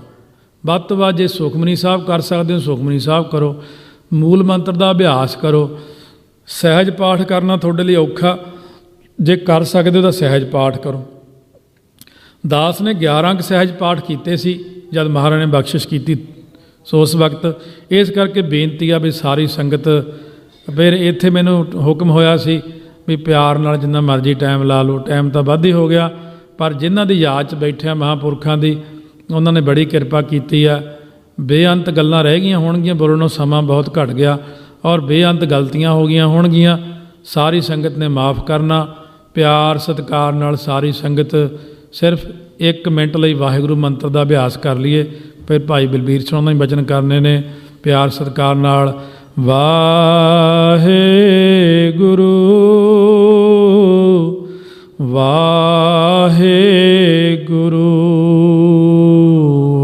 ਵੱਧ ਤੋਂ ਵੱਧ ਜੇ ਸੁਖਮਨੀ ਸਾਹਿਬ ਕਰ ਸਕਦੇ ਹੋ ਸੁਖਮਨੀ ਸਾਹਿਬ ਕਰੋ, ਮੂਲ ਮੰਤਰ ਦਾ ਅਭਿਆਸ ਕਰੋ। ਸਹਿਜ ਪਾਠ ਕਰਨਾ ਤੁਹਾਡੇ ਲਈ ਔਖਾ, ਜੇ ਕਰ ਸਕਦੇ ਹੋ ਤਾਂ ਸਹਿਜ ਪਾਠ ਕਰੋ। ਦਾਸ ਨੇ 11 ਸਹਿਜ ਪਾਠ ਕੀਤੇ ਸੀ ਜਦ ਮਹਾਰਾਜ ਨੇ ਬਖਸ਼ਿਸ਼ ਕੀਤੀ, ਸੋ ਉਸ ਵਕਤ। ਇਸ ਕਰਕੇ ਬੇਨਤੀ ਆ ਵੀ ਸਾਰੀ ਸੰਗਤ, ਫਿਰ ਇੱਥੇ ਮੈਨੂੰ ਹੁਕਮ ਹੋਇਆ ਸੀ ਵੀ ਪਿਆਰ ਨਾਲ ਜਿੰਨਾ ਮਰਜ਼ੀ ਟਾਈਮ ਲਾ ਲਓ। ਟਾਈਮ ਤਾਂ ਵੱਧ ਹੀ ਹੋ ਗਿਆ, ਪਰ ਜਿਨ੍ਹਾਂ ਦੀ ਯਾਦ 'ਚ ਬੈਠਿਆ ਮਹਾਂਪੁਰਖਾਂ ਦੀ, ਉਹਨਾਂ ਨੇ ਬੜੀ ਕਿਰਪਾ ਕੀਤੀ ਆ। ਬੇਅੰਤ ਗੱਲਾਂ ਰਹਿ ਗਈਆਂ ਹੋਣਗੀਆਂ, ਬੋਲਣ ਨੂੰ ਸਮਾਂ ਬਹੁਤ ਘੱਟ ਗਿਆ, ਔਰ ਬੇਅੰਤ ਗਲਤੀਆਂ ਹੋ ਗਈਆਂ ਹੋਣਗੀਆਂ। ਸਾਰੀ ਸੰਗਤ ਨੇ ਮਾफ़ ਕਰਨਾ। ਪਿਆਰ ਸਤਿਕਾਰ ਨਾਲ ਸਾਰੀ ਸੰਗਤ ਸਿਰਫ 1 ਮਿੰਟ ਲਈ ਵਾਹਿਗੁਰੂ ਮੰਤਰ ਦਾ ਅਭਿਆਸ ਕਰ ਲਈਏ। ਫਿਰ ਭਾਈ ਬਲਬੀਰ ਸਿੰਘ ਉਹਨਾਂ ਨੇ ਬਚਨ ਕਰਨੇ ਨੇ ਪਿਆਰ ਸਤਿਕਾਰ ਨਾਲ। ਵਾਹਿਗੁਰੂ ਵਾਹਿਗੁਰੂ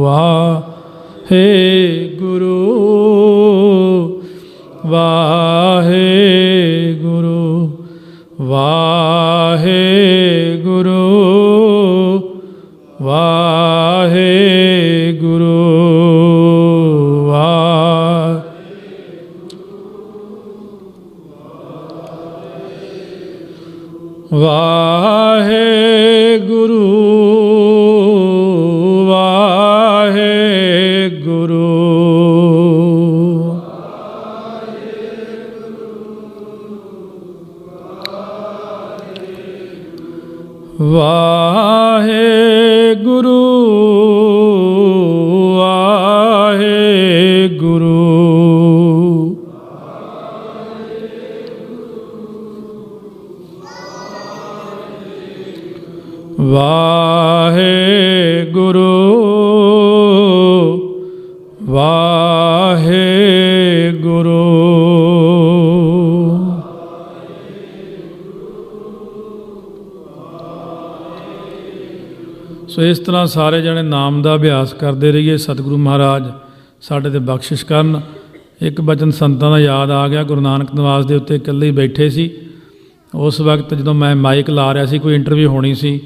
ਵਾਹਿਗੁਰੂ ਵਾਹਿਗੁਰੂ ਵਾਹਿਗੁਰੂ ਵਾਹਿਗੁਰੂ ਵਾਹਿਗੁਰੂ ਵਾਹਿਗੁਰੂ ਵਾਹਿਗੁਰੂ ਵਾਹਿਗੁਰੂ ਵਾਹਿਗੁਰੂ ਵਾਹਿਗੁਰੂ। ਸੋ ਇਸ ਤਰ੍ਹਾਂ ਸਾਰੇ ਜਣੇ ਨਾਮ ਦਾ ਅਭਿਆਸ ਕਰਦੇ ਰਹੀਏ। ਸਤਿਗੁਰੂ ਮਹਾਰਾਜ ਸਾਡੇ 'ਤੇ ਬਖਸ਼ਿਸ਼ ਕਰਨ। ਇੱਕ ਬਚਨ ਸੰਤਾਂ ਦਾ ਯਾਦ ਆ ਗਿਆ। ਗੁਰੂ ਨਾਨਕ ਨਿਵਾਸ ਦੇ ਉੱਤੇ ਇਕੱਲੇ ਹੀ ਬੈਠੇ ਸੀ ਉਸ ਵਕਤ, ਜਦੋਂ ਮੈਂ ਮਾਈਕ ਲਾ ਰਿਹਾ ਸੀ, ਕੋਈ ਇੰਟਰਵਿਊ ਹੋਣੀ ਸੀ।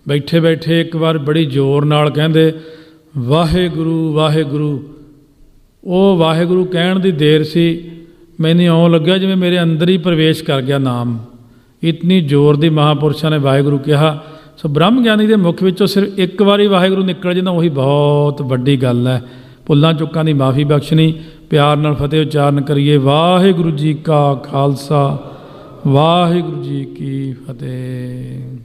ਬੈਠੇ ਬੈਠੇ ਇੱਕ ਵਾਰ ਬੜੀ ਜ਼ੋਰ ਨਾਲ ਕਹਿੰਦੇ ਵਾਹਿਗੁਰੂ ਵਾਹਿਗੁਰੂ। ਉਹ ਵਾਹਿਗੁਰੂ ਕਹਿਣ ਦੀ ਦੇਰ ਸੀ, ਮੈਨੂੰ ਇਉਂ ਲੱਗਿਆ ਜਿਵੇਂ ਮੇਰੇ ਅੰਦਰ ਹੀ ਪ੍ਰਵੇਸ਼ ਕਰ ਗਿਆ ਨਾਮ। ਇਤਨੀ ਜ਼ੋਰ ਦੀ ਮਹਾਂਪੁਰਸ਼ਾਂ ਨੇ ਵਾਹਿਗੁਰੂ ਕਿਹਾ। ਸੋ ਬ੍ਰਹਮ ਗਿਆਨੀ ਦੇ ਮੁਖ ਵਿੱਚੋਂ ਸਿਰਫ ਇੱਕ ਵਾਰੀ ਵਾਹਿਗੁਰੂ ਨਿਕਲ ਜਾਂਦਾ, ਉਹੀ ਬਹੁਤ ਵੱਡੀ ਗੱਲ ਹੈ। ਭੁੱਲਾਂ ਚੁੱਕਾਂ ਦੀ ਮਾਫੀ ਬਖਸ਼ਣੀ। ਪਿਆਰ ਨਾਲ ਫਤਿਹ ਉਚਾਰਨ ਕਰੀਏ। ਵਾਹਿਗੁਰੂ ਜੀ ਕਾ ਖਾਲਸਾ, ਵਾਹਿਗੁਰੂ ਜੀ ਕੀ ਫਤਿਹ।